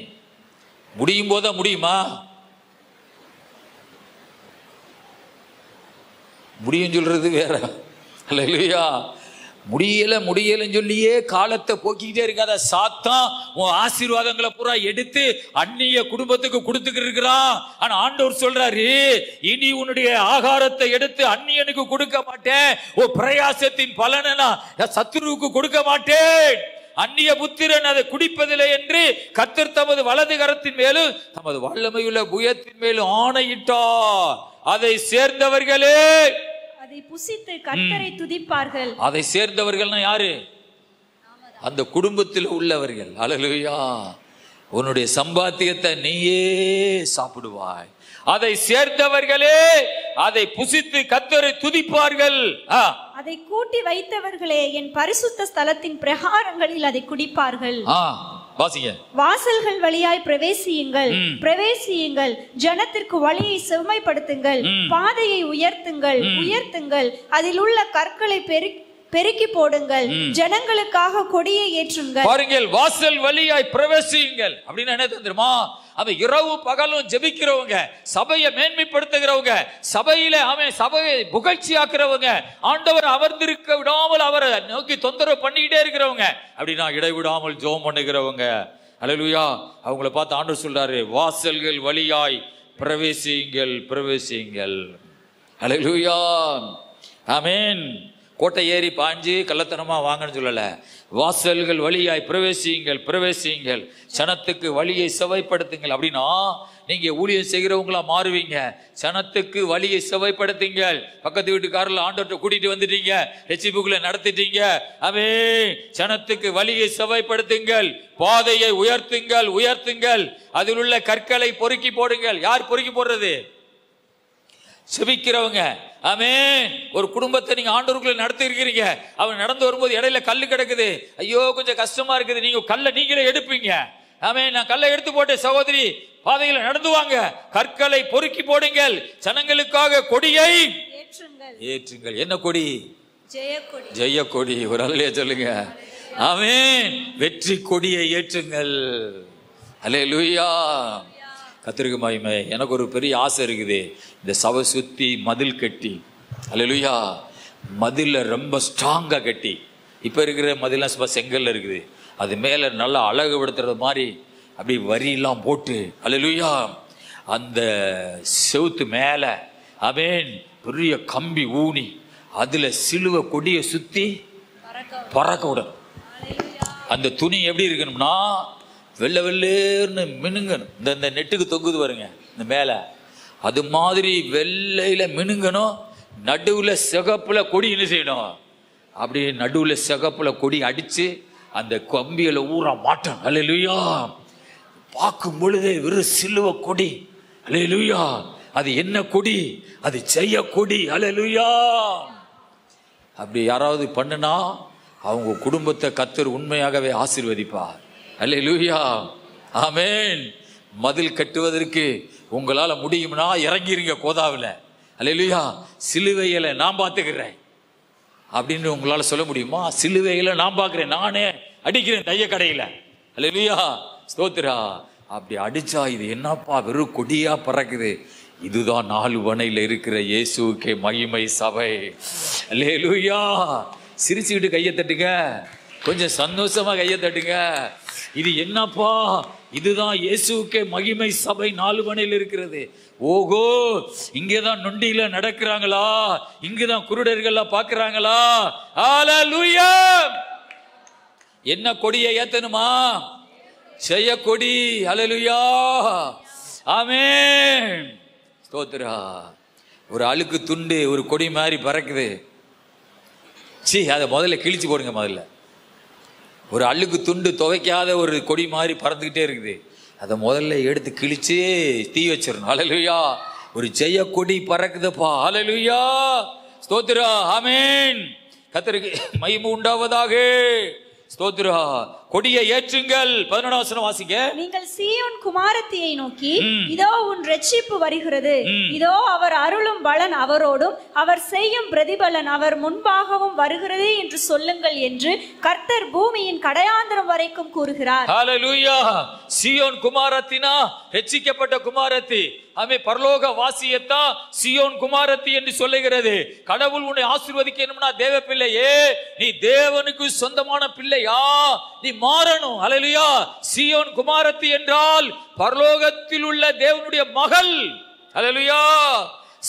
முடியும் போதான் முடியுமா? முடியும் சொல்றது வேற. அல்லேலூயா. முடியலன்னு சொல்லியே காலத்தை போக்கிக்கிட்டே இருக்காத. சாத்தான் உன் ஆசீர்வாதங்களை பூரா எடுத்து அந்நிய குடும்பத்துக்கு கொடுத்துக்கிட்டு இருக்கிறான். ஆனா ஆண்டவர் சொல்றாரு, இனி உன்னுடைய ஆகாரத்தை எடுத்து அந்நியனுக்கு கொடுக்க மாட்டேன். உன் பிரயாசத்தின் பலனை நான் சத்துருவுக்கு கொடுக்க மாட்டேன். அந்நிய புத்திரன் அதை குடிப்பதில்லை என்று கர்த்தர் தமது வலது கரத்தின் மேலும் தமது வல்லமையுள்ள புயத்தின் மேலும் ஆணையிட்டார். அதை சேர்ந்தவர்களே அதை புசித்து கர்த்தரை துதிப்பார்கள். அதை சேர்ந்தவர்கள்னா யாரு? அந்த குடும்பத்தில் உள்ளவர்கள். அல்லேலூயா. உன்னுடைய சம்பாத்தியத்தை நீயே சாப்பிடுவாய். அதை சேர்ந்தவர்களே அதை புசித்து கர்த்தரை துதிப்பார்கள். அதை கூட்டி வைத்தவர்களே என் பரிசுத்த ஸ்தலத்தின் பிரகாரங்களில் அதை குடிப்பார்கள். வாசல்கள் வழியாய் பிரவேசியுங்கள், பிரவேசியுங்கள். ஜனத்திற்கு வழியை செம்மைப்படுத்துங்கள், பாதையை உயர்த்துங்கள். அதில் உள்ள கற்களை பெருக்கி போடுங்கள், ஜனங்களுக்காக கொடியை ஏற்றுங்கள். பாருங்கள், வாசல் வழியாய் பிரவேசியுங்கள் அப்படின்னா என்ன தெரியுமா? அவ இரவு பகலும் ஜெபிக்கிறவங்க, சபையை மேன்மைப்படுத்துகிறவங்க, சபையில அவன் சபையை புகழ்ச்சியாக்குறவங்க, ஆண்டவர் அமர்ந்திருக்க விடாமல் அவரை நோக்கி தொந்தரவு பண்ணிக்கிட்டே இருக்கிறவங்க, அப்படின்னா இடைவிடாமல் ஜெபம் பண்ணுகிறவங்க. அல்லேலூயா. அவங்கள பார்த்து ஆண்டவர் சொல்றாரு, வாசல்கள் வழியாய் பிரவேசியுங்கள். அல்லேலூயா. ஆமென். கோட்டை ஏறி பாஞ்சு கள்ளத்தனமா வாங்கன்னு சொல்லல. வாசல்கள் வழியாய் பிரவேசியுங்கள். சனத்துக்கு வழியை செவைப்படுத்துங்கள். அப்படின்னா நீங்க ஊழியம் செய்கிறவங்களா மாறுவீங்க. சனத்துக்கு வழியை செவைப்படுத்துங்கள். பக்கத்து வீட்டுக்காரர்கள் ஆண்டவர்கிட்ட கூட்டிட்டு வந்துட்டீங்க, ரட்சிப்புக்குள்ள நடத்திட்டீங்க. அவே சனத்துக்கு வழியை செவைப்படுத்துங்கள், பாதையை உயர்த்துங்கள். அதில் உள்ள கற்களை பொறுக்கி போடுங்கள். யார் பொறுக்கி போடுறது? செபிக்கிறவங்க. ஆமென். ஒரு குடும்பத்தை நீங்க ஆண்டவருக்குள்ள நடத்தி இருக்கிறீங்க. அவன் நடந்து வரும்போது இடையில கல்லு கிடக்குது, ஐயோ கொஞ்சம் கஷ்டமா இருக்குது. நீங்க கல்லை நீங்களே எடுப்பீங்க. ஆமென். நான் கல்லை எடுத்து போட்டேன் சகோதரி, பாதையில நடந்து வாங்க, கற்களை பொறுக்கி போடுங்கள், ஜனங்களுக்காக கொடியை ஏற்றுங்கள். என்ன கொடி? ஜெய கொடி. ஒரு அல்லேலூயா சொல்லுங்க. ஆமென். வெற்றி கொடியை ஏற்றுங்கள். அல்லேலூயா. கர்த்தருக்கு மகிமை. எனக்கு ஒரு பெரிய ஆசை இருக்குது, இந்த சபை சுத்தி மதில் கட்டி, அல்லேலூயா, மதில ரொம்ப ஸ்ட்ராங்கா கட்டி. இப்ப இருக்கிற மதிலாம் சும்மா செங்கல்ல இருக்குது, அது மேல நல்லா அழகுபடுத்துறது மாதிரி அப்படி வரியெல்லாம் போட்டு, அல்லேலூயா, அந்த செவுத்து மேல ஆமென் பெரிய கம்பி ஊனி அதுல சிலுவை கொடியை சுத்தி பறக்க விடும். அந்த துணி எப்படி இருக்கணும்னா வெள்ளேர்னு மினுங்கணும். இந்த நெட்டுக்கு தொங்குது பாருங்க இந்த மேல, அது மாதிரி வெள்ளையில மினுங்கணும். நடுவுல சிகப்புல கொடி என்ன செய்யணும்? அப்படி நடுவுல சிகப்புல கொடி அடிச்சு அந்த கம்பியில ஊற மாட்டோம். அல்லேலூயா. பார்க்கும் பொழுதே வெறும் சிலுவை கொடி, அல்லேலூயா. அது என்ன கொடி? அது ஜெய கொடி. அல்லேலூயா. அப்படி யாராவது பண்ணுனா அவங்க குடும்பத்தை கர்த்தர் உண்மையாகவே ஆசீர்வதிப்பார். அல்லேலூயா. ஆமென். மதில் கட்டுவதற்கு உங்களால முடியும்னா இறங்கிருங்க கோதாவில். அல்லேலூயா. சிலுவையில நான் பார்த்துக்கிறேன் அப்படின்னு உங்களால சொல்ல முடியுமா? சிலுவையில நான் பார்க்கிறேன், நானே அடிக்கிறேன் தைய கடையில. அல்லேலூயா. ஸ்தோத்திரா. அப்படி அடிச்சா இது என்னப்பா வெறும் கொடியா பறக்குது? இதுதான் 4 வனையில இருக்கிற இயேசுவுக்கே மகிமை சபை. அல்லேலூயா. சிரிச்சுக்கிட்டு கையை தட்டுங்க, கொஞ்சம் சந்தோஷமா கையை தட்டுங்க. இது என்னப்பா? இதுதான் இயேசுவுக்கே மகிமை சபை 4 வனையில் இருக்கிறது. ஓகோ, இங்கேதான் நொண்டியில நடக்கிறாங்களா? இங்கதான் குருடர்கள்ல பாக்குறாங்களா? ஹல்லேலூயா. என்ன கொடியை ஏத்தணுமா? ஜெய கொடி. ஹல்லேலூயா. ஆமென். ஸ்தோத்திரா. ஒரு அழுக்கு துண்டு ஒரு கொடி மாதிரி பறக்குது. அதை முதல்ல கிழிச்சு போடுங்க. முதல்ல ஒரு அழுக்கு துண்டு துவைக்காத ஒரு கொடி மாதிரி பறந்துக்கிட்டே இருக்குது. அதை முதல்ல எடுத்து கிழிச்சு தீ வச்சிடணும். ஹல்லேலூயா. ஒரு ஜெய கொடி பறக்குதுப்பா. ஹல்லேலூயா. ஸ்தோத்திரா. ஆமென். கர்த்தருக்கு மகிமை உண்டாவதாக. ஸ்தோத்திரா. கொடியை ஏற்றுங்கள். 11ஆம் வசனம் வாசிங்க. நீங்கள் சீயோன் குமாரத்தியை நோக்கி, இதோ உன் இரட்சிப்பு வருகிறது, இதோ அவர் அருளும் பலன் அவரோடும் அவர் செய்யும் பிரதிபலன் அவர் முன்பாகவும் வருகிறது என்று சொல்லுங்கள் என்று கர்த்தர் பூமியின் கடையாந்திரம் வரைக்கும் கூறுகிறார். ஹல்லேலூயா. சீயோன் குமாரத்தினா ரட்சிக்கப்பட்ட குமாரத்தி. ஆமே. பரலோக வாசியத்தான் சீயோன் குமாரத்தி என்று சொல்லுகிறது. கடவுள் உன்னை ஆசீர்வதிக்கணும்னா தேவ பிள்ளையே, நீ தேவனுக்கு சொந்தமான பிள்ளையா? நீ மாறணும். ஹல்லேலூயா. சீயோன் குமாரத்தி என்றால் பரலோகத்தில் உள்ள தேவனுடைய மகள். ஹல்லேலூயா.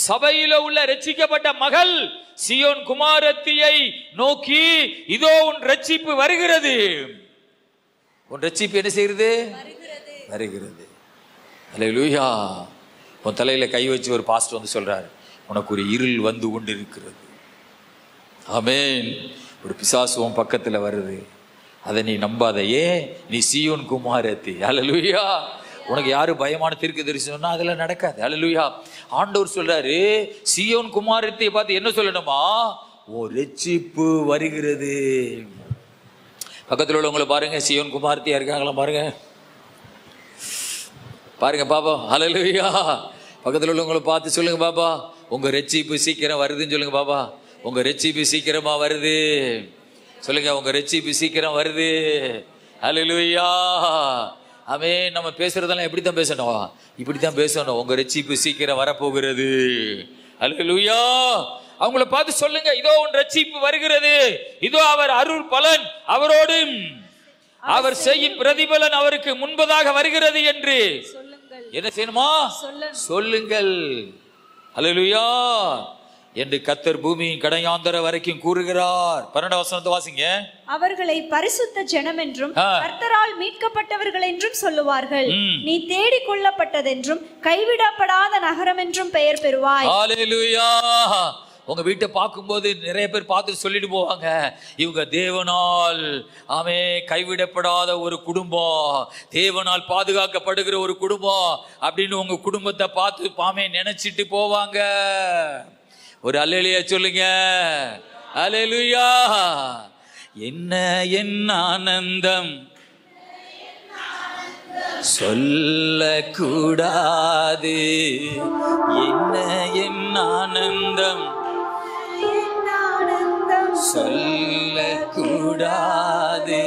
சபையில உள்ள ரட்சிக்கப்பட்ட மகள் சீயோன் குமாரத்தியை நோக்கி, இதோ உன் ரட்சிப்பு வருகிறது. உன் ரட்சிப்பு என்ன செய்கிறது? வருகிறது. ஹல்லேலூயா. உன் தலையில கை வச்சு ஒரு பாஸ்டர் வந்து சொல்றாரு, உனக்கு ஒரு இருள் வந்து கொண்டு இருக்கிறது. ஆமென். ஒரு பிசாசு உன் பக்கத்துல வருது, அதை நீ நம்பாத. ஏன்? நீ சீயோன் குமாரத்தி. ஹல்லேலூயா. உனக்கு யாரு பயமான தீர்க்கதரிசி சொன்னா அதெல்லாம் நடக்காது. ஹல்லேலூயா. ஆண்டவர் சொல்றாரு, சீயோன் குமாரத்தியை பார்த்து என்ன சொல்லணுமா? ஓ ரட்சிப்பு வருகிறது. பக்கத்தில் உள்ளவங்களை பாருங்க, சீயோன் குமாரத்தியா இருக்காங்களா பாருங்க. பாருங்க பாப்பா. ஹல்லேலூயா. பக்கத்தில் உள்ளவங்களை பார்த்து சொல்லுங்க, பாப்பா உங்க ரட்சிப்பு சீக்கிரம் வருதுன்னு சொல்லுங்க. பாப்பா உங்க ரட்சிப்பு சீக்கிரமா வருது சொல்லுங்க. உங்க ரட்சிப்பு சீக்கிரம் வருது. ஹல்லேலூயா. ஆமென். நம்ம பேசுறதெல்லாம் எப்படித்தான் பேசணும்? இப்படித்தான் பேசணும். உங்க ரட்சிப்பு சீக்கிரம் வரப்போகிறது. ஹல்லேலூயா. அவங்கள பார்த்து சொல்லுங்க, இதோ உன் ரட்சிப்பு வருகிறது, இதோ அவர் அருள் பலன் அவரோடு அவர் செய்யும் பிரதிபலன் அவருக்கு முன்பதாக வருகிறது என்று என்ன செய்யணுமா? சொல்லுங்கள். ஹல்லேலூயா. என்று கர்த்தர் பூமியின் கடையாந்தர வரைக்கும் கூறுகிறார். 12ஆம் வசனத்தை வாசிங்க. அவர்களை பரிசுத்த ஜனம் என்றும் கர்த்தரால் மீட்கப்பட்டவர்கள் என்றும் சொல்லுவார்கள். நீ தேடிக் கொள்ளப்பட்டதென்றும் கைவிடப்படாத நகரம் என்றும் பெயர் பெறுவாய். ஹல்லேலூயா. உங்க வீட்டை பார்க்கும்போது நிறைய பேர் பார்த்து சொல்லிட்டு போவாங்க, இவங்க தேவனால் ஆமே கைவிடப்படாத ஒரு குடும்பம், தேவனால் பாதுகாக்கப்படுகிற ஒரு குடும்பம் அப்படின்னு உங்க குடும்பத்தை பார்த்து பாமே நினைச்சிட்டு போவாங்க. ஒரு அல்லேலூயா சொல்லுங்க. அல்லேலூயா. என்ன என் ஆனந்தம் சொல்லக்கூடாது, என்ன என் ஆனந்தம் சொல்லக்கூடாது.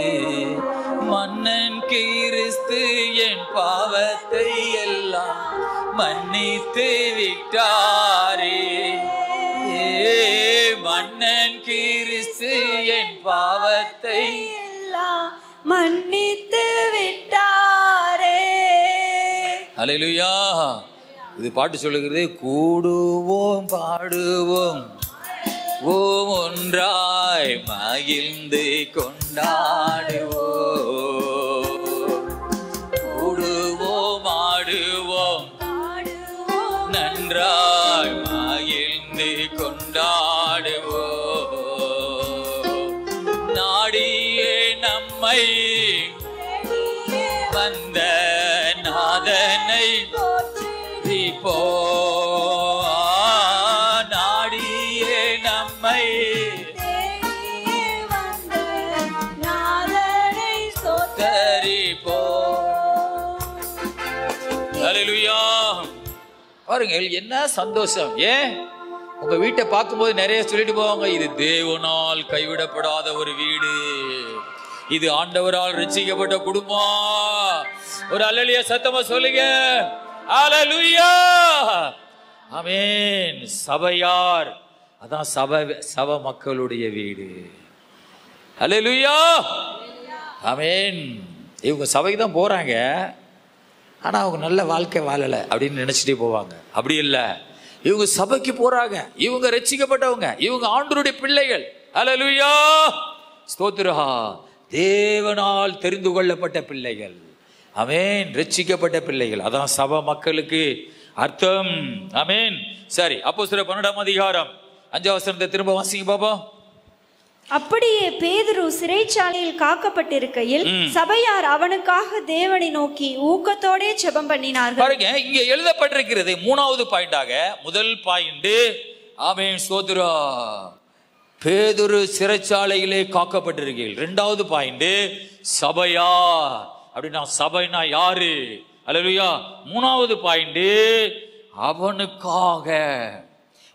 மன்னன் கிறிஸ்து என் பாவத்தை எல்லாம் மன்னித்து விட்டாரே. மன்னன் கிறிஸ்து என் பாவத்தை எல்லாம் மன்னித்து விட்டாரே. அல்லேலூயா. இது பாட்டு சொல்லுகிறது, கூடுவோம் பாடுவோம் ஓம் ஒன்றாய் மகிழ்ந்து கொண்டாடுவோம், கூடுவோம் ஆடுவோம் நன்றாய் மகிழ்ந்து கொண்டாடுவோம். நாடியே நம்மை வந்த நாதனை துதிப்போ நாடியே நம்மை ஸ்தோத்தரிப்போ. ஹல்லேலூயா. பாருங்க என்ன சந்தோஷம். ஏன் உங்க வீட்டை பார்க்கும்போது நிறைய சொல்லிட்டு போவாங்க, இது தேவனால் கைவிடப்படாத ஒரு வீடு, இது ஆண்டவரால் ரட்சிக்கப்பட்ட குடும்பம். ஒரு அல்லேலூயா சத்தமா சொல்லுங்க. அல்லேலூயா. ஆமென். சபையார், அதான் சபை மக்களுடைய வீடு. அல்லேலூயா. ஆமென். இவங்க சபைக்கு தான் போறாங்க, ஆனா அவங்க நல்ல வாழ்க்கை வாழல அப்படின்னு நினைச்சிட்டே போவாங்க. அப்படி இல்லை, இவங்க சபைக்கு போறாங்க, இவங்க ரட்சிக்கப்பட்டவங்க, இவங்க ஆண்டவருடைய பிள்ளைகள். அல்லேலூயா. ஸ்தோத்திரம். தேவனால் தெரிந்து கொள்ளப்பட்ட பிள்ளைகள். ஆமென். ரட்சிக்கப்பட்ட பிள்ளைகள், அதான் சபை மக்களுக்கு அர்த்தம். ஆமென். சரி, அப்போஸ்தலர் 12ஆம் அதிகாரம் 5ஆம் வசனத்தை திரும்ப வாசிங்க பாப்போம். அப்படியே பேதுரு சிறைச்சாலையில் காக்கப்பட்டிருக்கையில் சபையார் அவனுக்காக தேவனை நோக்கி ஊக்கத்தோடே ஜெபம் பண்ணினார்கள். பாருங்க, இங்க எழுதப்பட்டிருக்கிறது 3வது பாயிண்டாக. முதல் பாயிண்ட், ஆமென் ஸ்தோத்திரம், பேதுரு சிறைச்சாலையிலே காக்கப்பட்டிருக்கையில். 2வது பாயிண்ட், சபையார். அப்படின்னா சபைனா யாரு? அல்லேலூயா. 3வது பாயிண்ட், அவனுக்காக.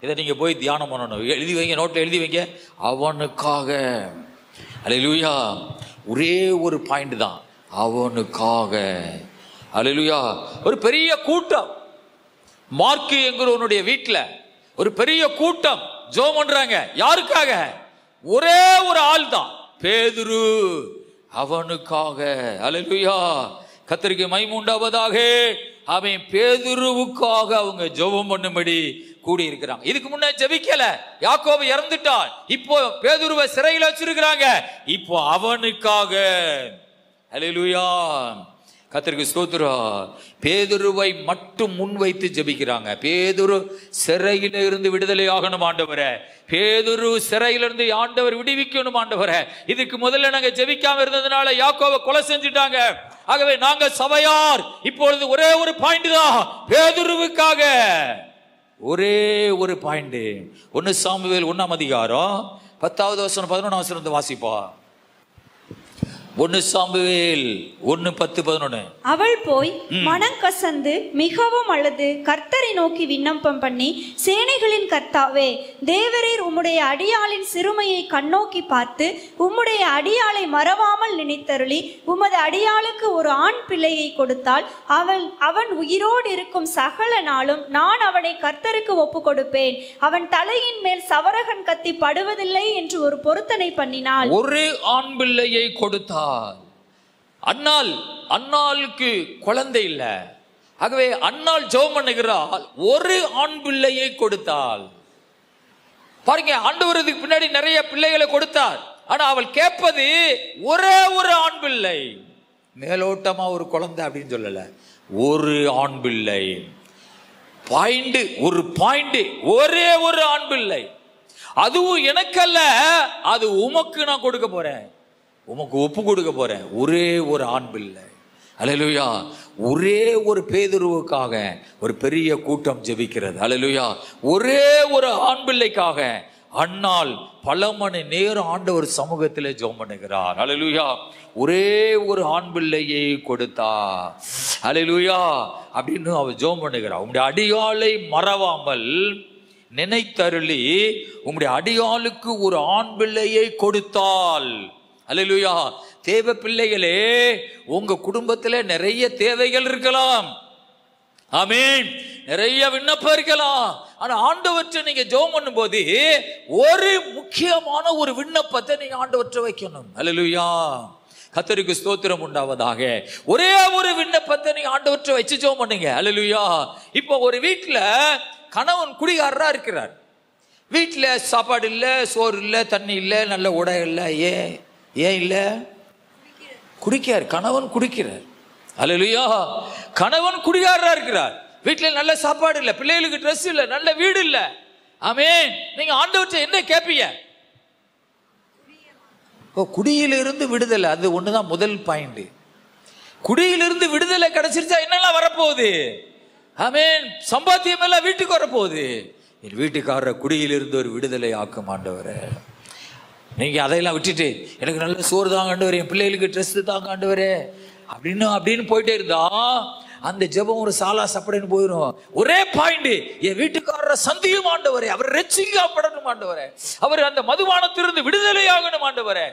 இதை நீங்க போய் தியானம் பண்ணணும், எழுதி வைங்க, நோட்ல எழுதி வைங்க. அவனுக்காக. அல்லேலூயா. ஒரே ஒரு பாயிண்ட் தான், அவனுக்காக. அல்லேலூயா. ஒரு பெரிய கூட்டம் மார்க்கு என்கிறவனுடைய வீட்டில் ஒரு பெரிய கூட்டம் ஜெபம் பண்றாங்க. யாருக்காக? ஒரே ஒரு ஆள் தான், பேதுரு. அவனுக்காக. அல்லேலூயா. கர்த்தருக்கு மகிமை உண்டாவதாக. அவன் பேதுருவுக்காக அவங்க ஜெபம் பண்ணும்படி கூடி இருக்கிறாங்க. இதுக்கு முன்ன ஜெபிக்கல, யாக்கோபு இறந்துட்டான், இப்போ பேதுருவை சிறையில் வச்சிருக்கிறாங்க, இப்போ அவனுக்காக. அல்லேலூயா. கர்த்தருக்கு ஸ்தோத்திரம். பேதுருவை மட்டும் முன்வைத்து ஜெபிக்கிறாங்க. பேதுரு சிறையில இருந்து விடுதலை ஆகணும் ஆண்டவரே, பேதுரு சிறையிலிருந்து ஆண்டவர் விடுவிக்கணும் ஆண்டவரே. இதுக்கு முதல்ல நாங்க ஜெபிக்காம இருந்ததுனால யாக்கோபை கொலை செஞ்சுட்டாங்க. ஆகவே நாங்க சபையார் இப்பொழுது ஒரே ஒரு பாயிண்ட் தான், பேதுருவுக்காக. ஒரே ஒரு பாயிண்ட். 1 சாமுவேல் 1ஆம் அதிகாரம் 10வது வசனம் 11ஆம் வசனத்தை வாசிப்பா. 1 சாமுவேல் 1:10-11. அவள் போய் மனம் கசந்து மிகவும் அழுது கர்த்தரை நோக்கி விண்ணப்பம் பண்ணி, சேனைகளின் கர்த்தாவே, தேவரீர் உம்முடைய அடியாளின் சிறுமையை கண்ணோக்கி பார்த்து உம்முடைய அடியாளை மறவாமல் நினைத்தருளி உமது அடியாளுக்கு ஒரு ஆண் பிள்ளையை கொடுத்தால் அவன் உயிரோடு இருக்கும் சகல நாளும் நான் அவனை கர்த்தருக்கு ஒப்பு கொடுப்பேன். அவன் தலையின் மேல் சவரகன் கத்தி படுவதில்லை என்று ஒரு பொருத்தனை பண்ணினாள். ஒரு ஆண் பிள்ளையை கொடுத்தாள். அன்னாளுக்கு குழந்தை இல்ல. ஆகவே அன்னாள் ஜெபம் பண்ணுகிறாள், ஒரு ஆண் பிள்ளையை கொடுத்தாள். பாருங்க, ஆண்டவருக்கு பின்னாடி நிறைய பிள்ளைகளை கொடுத்தார், ஆனா அவள் கேட்பது ஒரே ஒரு ஆண் பிள்ளை. மேலோட்டமா ஒரு குழந்தை அப்படின்னு சொல்லல, ஒரு ஆண் பிள்ளை. பாயிண்ட், ஒரு பாயிண்ட், ஒரே ஒரு ஆண் பிள்ளை. அதுவும் எனக்கல்ல, அது உமக்கு நான் கொடுக்க போறேன், உமக்கு ஒப்பு கொடுக்க போறேன். ஒரே ஒரு ஆண் பிள்ளை. அல்லேலூயா. ஒரே ஒரு பேதுருவுக்காக ஒரு பெரிய கூட்டம் ஜெபிக்கிறது. அல்லேலூயா. ஒரே ஒரு ஆண் பிள்ளைக்காக அன்னாள் பல மணி நேரம் ஆண்டவர் சமூகத்தில் ஜெபம் பண்ணுகிறார். அல்லேலூயா. ஒரே ஒரு ஆண் பிள்ளையை கொடுத்தா. அல்லேலூயா. அப்படின்னு அவர் ஜெபம் பண்ணுகிறார். உங்களுடைய அடியாளை மறவாமல் நினைத்தருளி உங்களுடைய அடியாளுக்கு ஒரு ஆண் பிள்ளையை கொடுத்தால். அல்லேலூயா. தேவ பிள்ளைகளே, உங்க குடும்பத்துல நிறைய தேவைகள் இருக்கலாம். ஆமென். நிறைய விண்ணப்பம் இருக்கலாம். ஆனா ஆண்டவற்றை நீங்க ஜெபம் பண்ணும்போது ஒரு முக்கியமான ஒரு விண்ணப்பத்தை நீங்க ஆண்டவற்றை வைக்கணும். அல்லேலூயா. கர்த்தருக்கு ஸ்தோத்திரம் உண்டாவதாக. ஒரே ஒரு விண்ணப்பத்தை நீங்க ஆண்டவற்றை வச்சு ஜெபம் பண்ணுங்க. அல்லேலூயா. இப்போ ஒரு வீட்டுல கணவன் குடிகாரரா இருக்கிறார். வீட்டுல சாப்பாடு இல்ல, சோறு இல்ல, தண்ணி இல்ல, நல்ல உடை இல்ல. ஏன் இல்ல? குடிக்கிறார். கணவன் குடிக்கிறார். அல்லேலூயா. கணவன் குடிகாரரா இருக்கிறார். வீட்டுல நல்ல சாப்பாடு இல்ல, பிள்ளைகளுக்கு ட்ரெஸ் இல்ல, நல்ல வீடு இல்ல. ஆமென். நீங்க ஆண்டவர்கிட்ட என்ன கேட்பீங்க? குடியிலிருந்து விடுதலை. அது ஒண்ணுதான் முதல் பாயிண்ட். குடியிலிருந்து விடுதலை கிடைச்சிருச்சா என்னெல்லாம் வரப்போகுது? ஆமென். சம்பாத்தியம் எல்லாம் வீட்டுக்கு வரப்போகுது. என் வீட்டுக்காரரை குடியிலிருந்து ஒரு விடுதலை ஆக்கும் ஆண்டவரே. நீங்க அதையெல்லாம் விட்டுட்டு எனக்கு நல்ல சோறு தாங்க ஆண்டவரே, என் பிள்ளைகளுக்கு ட்ரெஸ் தாங்க ஆண்டவரே அப்படின்னு போயிட்டே இருந்தா அந்த ஜெபம் ஒரு சாலா சப்படைன்னு போயிடும். ஒரே பாயிண்ட், என் வீட்டுக்காரரை சந்தியும் ஆண்டவரே, அவர் ரட்சிக்கப்படணும் ஆண்டவரே, அவர் அந்த மதுபானத்திலிருந்து விடுதலை ஆகணும் ஆண்டவரே.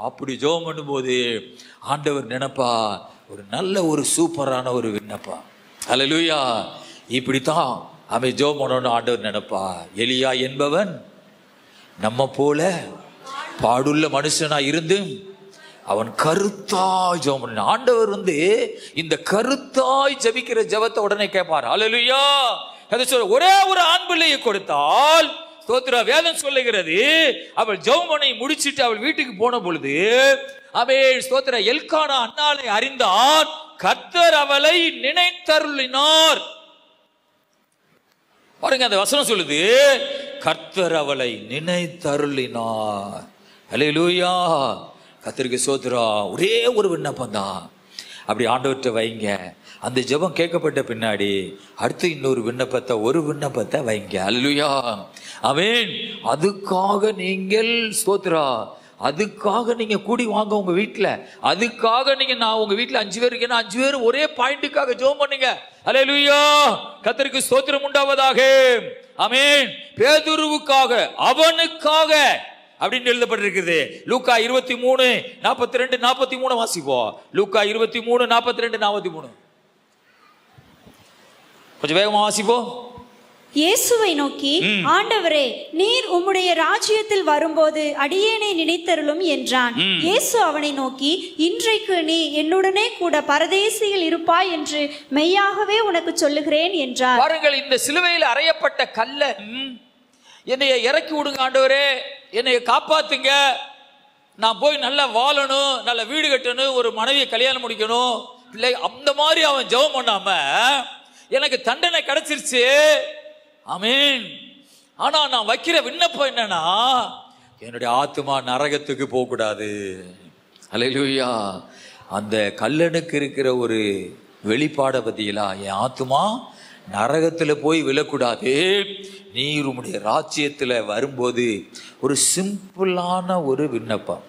அப்படி ஜெபம் பண்ணும்போது ஆண்டவர் நினைப்பா ஒரு நல்ல ஒரு சூப்பரான ஒரு விண்ணப்பா. அல்லேலூயா. இப்படித்தான் அவன் ஜெபம் பண்ணணும்னு ஆண்டவர் நினைப்பா. எலியா என்பவன் நம்ம போல பாடுள்ள மனுஷனா இருந்து அவன் கருத்தாய் ஜெபம் பண்ண. ஆண்டவர் இந்த கருத்தாய் ஜெபிக்கிற ஜெபத்தை உடனே கேட்பார். அல்லேலூயா. ஒரே ஒரு ஆண் பிள்ளையை கொடுத்தால் ஸ்தோத்திர, வேதம் சொல்லுகிறது அவள் ஜெபம் பண்ணி முடிச்சிட்டு அவள் வீட்டுக்கு போன பொழுது அவள் ஸ்தோத்திர எல்கானா அன்னாளை அறிந்தார், கர்த்தர் அவளை நினைத்தருளினார். பாருங்க, அந்த வசனம் சொல்லுது கர்த்தர் அவளை நினைத்தருளினார். அல்லேலூயா. கர்த்தருக்கு ஸ்தோத்திரம். ஒரே ஒரு விண்ணப்பம் தான். அப்படி ஆண்டவர்கிட்ட வைங்க. அந்த ஜெபம் கேட்கப்பட்ட பின்னாடி அடுத்து இன்னொரு விண்ணப்பத்தை, ஒரு விண்ணப்பத்தை வைங்க. அல்லேலூயா. ஆமென். அதுக்காக நீங்கள் ஸ்தோத்திரா, அதுக்காக நீங்க கூடி வாங்க உங்க வீட்டுல. அதுக்காக நீங்க, நான் உங்க வீட்டுல 5 பேர் இருக்கேன்னா 5 பேரும் ஒரே பாயிண்ட்டுக்காக ஜெபம் பண்ணுங்க. அல்லேலூயா. கர்த்தருக்கு ஸ்தோத்திரம் உண்டாவதாக. ஆமென். பேதுருவுக்காக, அவனுக்காக அப்படின்னு எழுதப்பட்டிருக்கிறது. லூக்கா 23:42-43 வாசிப்போம். லூக்கா 23:42-43 கொஞ்சம் வேகமா வாசிப்போம். இயேசுவை நோக்கி, ஆண்டவரே, நீர் உம்முடைய ராஜ்யத்தில் வரும்போது அடியேனை நினைத்தருளும் என்றான். இயேசு அவனை நோக்கி, இன்றைக்கு நீ என்னுடனே கூட பரதேசியில் இருப்பாய் என்று மெய்யாகவே உனக்கு சொல்லுகிறேன் என்றார். பாருங்கள், இந்த சிலுவையில் அறையப்பட்ட கல்லன் என்னைய இறக்கி விடுங்க ஆண்டவரே, என்னைய காப்பாத்துங்க, நான் போய் நல்லா வாழணும், நல்ல வீடு கட்டணும், ஒரு மனைவியை கல்யாணம் முடிக்கணும், பிள்ளை, அந்த மாதிரி அவன் ஜெபம் பண்ணாம எனக்கு தண்டனை கிடைச்சிருச்சு. ஆமென். ஆனா நான் வைக்கிற விண்ணப்பம் என்னன்னா, என்னுடைய ஆத்துமா நரகத்துக்கு போக கூடாது. அல்லேலூயா. அந்த கல்லனுக்கு இருக்கிற ஒரு வெளிப்பாட பத்தியலா, என் ஆத்துமா நரகத்துல போய் விழக்கூடாது, நீர் உம்முடைய ராஜ்யத்துல வரும்போது ஒரு சிம்பிளான ஒரு விண்ணப்பம்,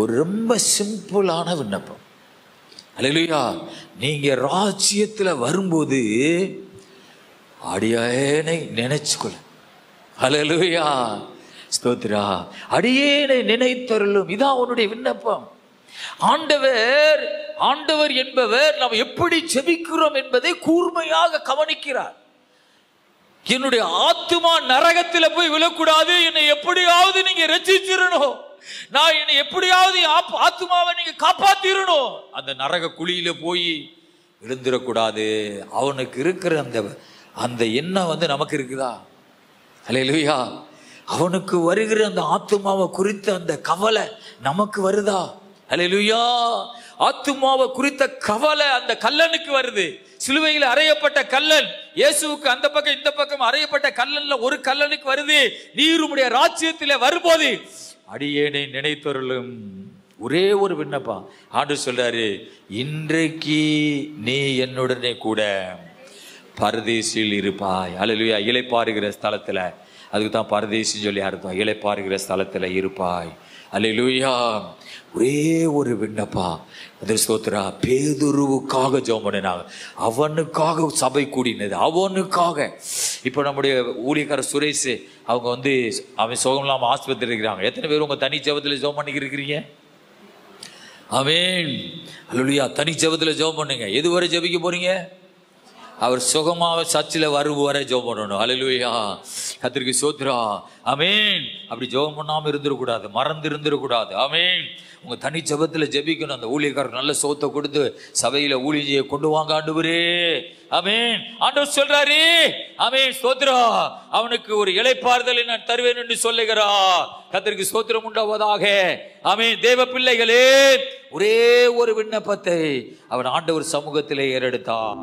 ஒரு ரொம்ப சிம்பிளான விண்ணப்பம். அல்லேலூயா. நீங்க ராஜ்யத்துல வரும்போது அடியேனை நினைச்சுக்கொள்ள. அல்லேலூயா. ஸ்தோத்திரா. அடியேனை நினைத்தருளும். இதான் உன்னுடைய விண்ணப்பம். ஆண்டவர் ஆண்டவர் என்பவர் நாம் எப்படி ஜெபிக்கிறோம் என்பதை கூர்மையாக கவனிக்கிறார். என்னுடைய ஆத்துமா நரகத்தில் போய் விழக்கூடாது, என்னை எப்படியாவது நீங்க ரட்சிச்சிரணும், நான் என்னை எப்படியாவது ஆத்துமாவை நீங்க காப்பாத்திரணும், அந்த நரக குழியில போய் விழுந்துடக்கூடாது. அவனுக்கு இருக்கிற அந்த எண்ணம் நமக்கு இருக்குதா? அல்லேலூயா. அவனுக்கு வருகிற அந்த ஆத்துமாவை குறித்த அந்த கவலை நமக்கு வருதா? அல்லேலூயா. ஆத்துமாவை குறித்த கவலை அந்த கல்லனுக்கு வருது. சிலுவையில் அறையப்பட்ட கல்லன், இயேசுவுக்கு அந்த பக்கம் இந்த பக்கம் அறையப்பட்ட கல்லன்ல ஒரு கல்லனுக்கு வருது. நீர் உம்முடைய ராஜ்யத்திலே வரும்போது அடியேனை நினைத்தருளும். ஒரே ஒரு விண்ணப்பம். ஆண்டவர் சொல்றாரு, இன்றைக்கு நீ என்னுடனே கூட பரதேசில் இருப்பாய். அல்லேலூயா. இளைப்பாறுகிற ஸ்தலத்துல, அதுக்கு தான் பரதேசின்னு சொல்லி அர்த்தம். இளைப்பாறுகிற ஸ்தலத்துல இருப்பாய். அல்லேலூயா. ஒரே ஒரு விண்ணப்பா. ஸ்தோத்திரா. பேதுருவுக்காக ஜெபம் பண்ணினாங்க, அவனுக்காக சபை கூடினது, அவனுக்காக. இப்போ நம்முடைய ஊழியக்காரர் சுரேஷ் அவங்க அவன் சுகம் இல்லாமல் ஆஸ்பத்திரி இருக்கிறாங்க. எத்தனை பேர் உங்க தனி ஜெபத்தில் ஜெபம் பண்ணிக்கிட்டு இருக்கிறீங்க? ஆமென். அல்லேலூயா. தனி ஜெபத்தில் ஜெபம் பண்ணுங்க. எதுவரை ஜெபிக்க போறீங்க? அவர் சுகமாக சர்ச்சில் வரும் வரை ஜெபம் பண்ணணும். அல்லேலூயா. கர்த்தருக்கு ஸ்தோத்திரம். ஆமென். அப்படி ஜெபம் பண்ணாமல் இருந்துடக்கூடாது, மறந்து இருந்துடக்கூடாது. ஆமென். உங்க தனி ஜெபத்தில் ஜெபிக்கணும். அந்த ஊழியக்காரர் நல்ல சோத்தை கொடுத்து சபையில ஊழியை கொண்டு வாங்க ஆண்டவரே. ஆமென். ஆண்டவர் சொல்றாரு, ஆமென், ஸ்தோத்திரம், அவனுக்கு ஒரு இளைப்பாறுதலை நான் தருவேன் என்று சொல்லுகிறார். கர்த்தருக்கு ஸ்தோத்திரம் உண்டாவதாக. ஆமென். தேவ பிள்ளைகளே, ஒரே ஒரு விண்ணப்பத்தை அவன் ஆண்டவர் சமூகத்திலே ஏறெடுத்தான்.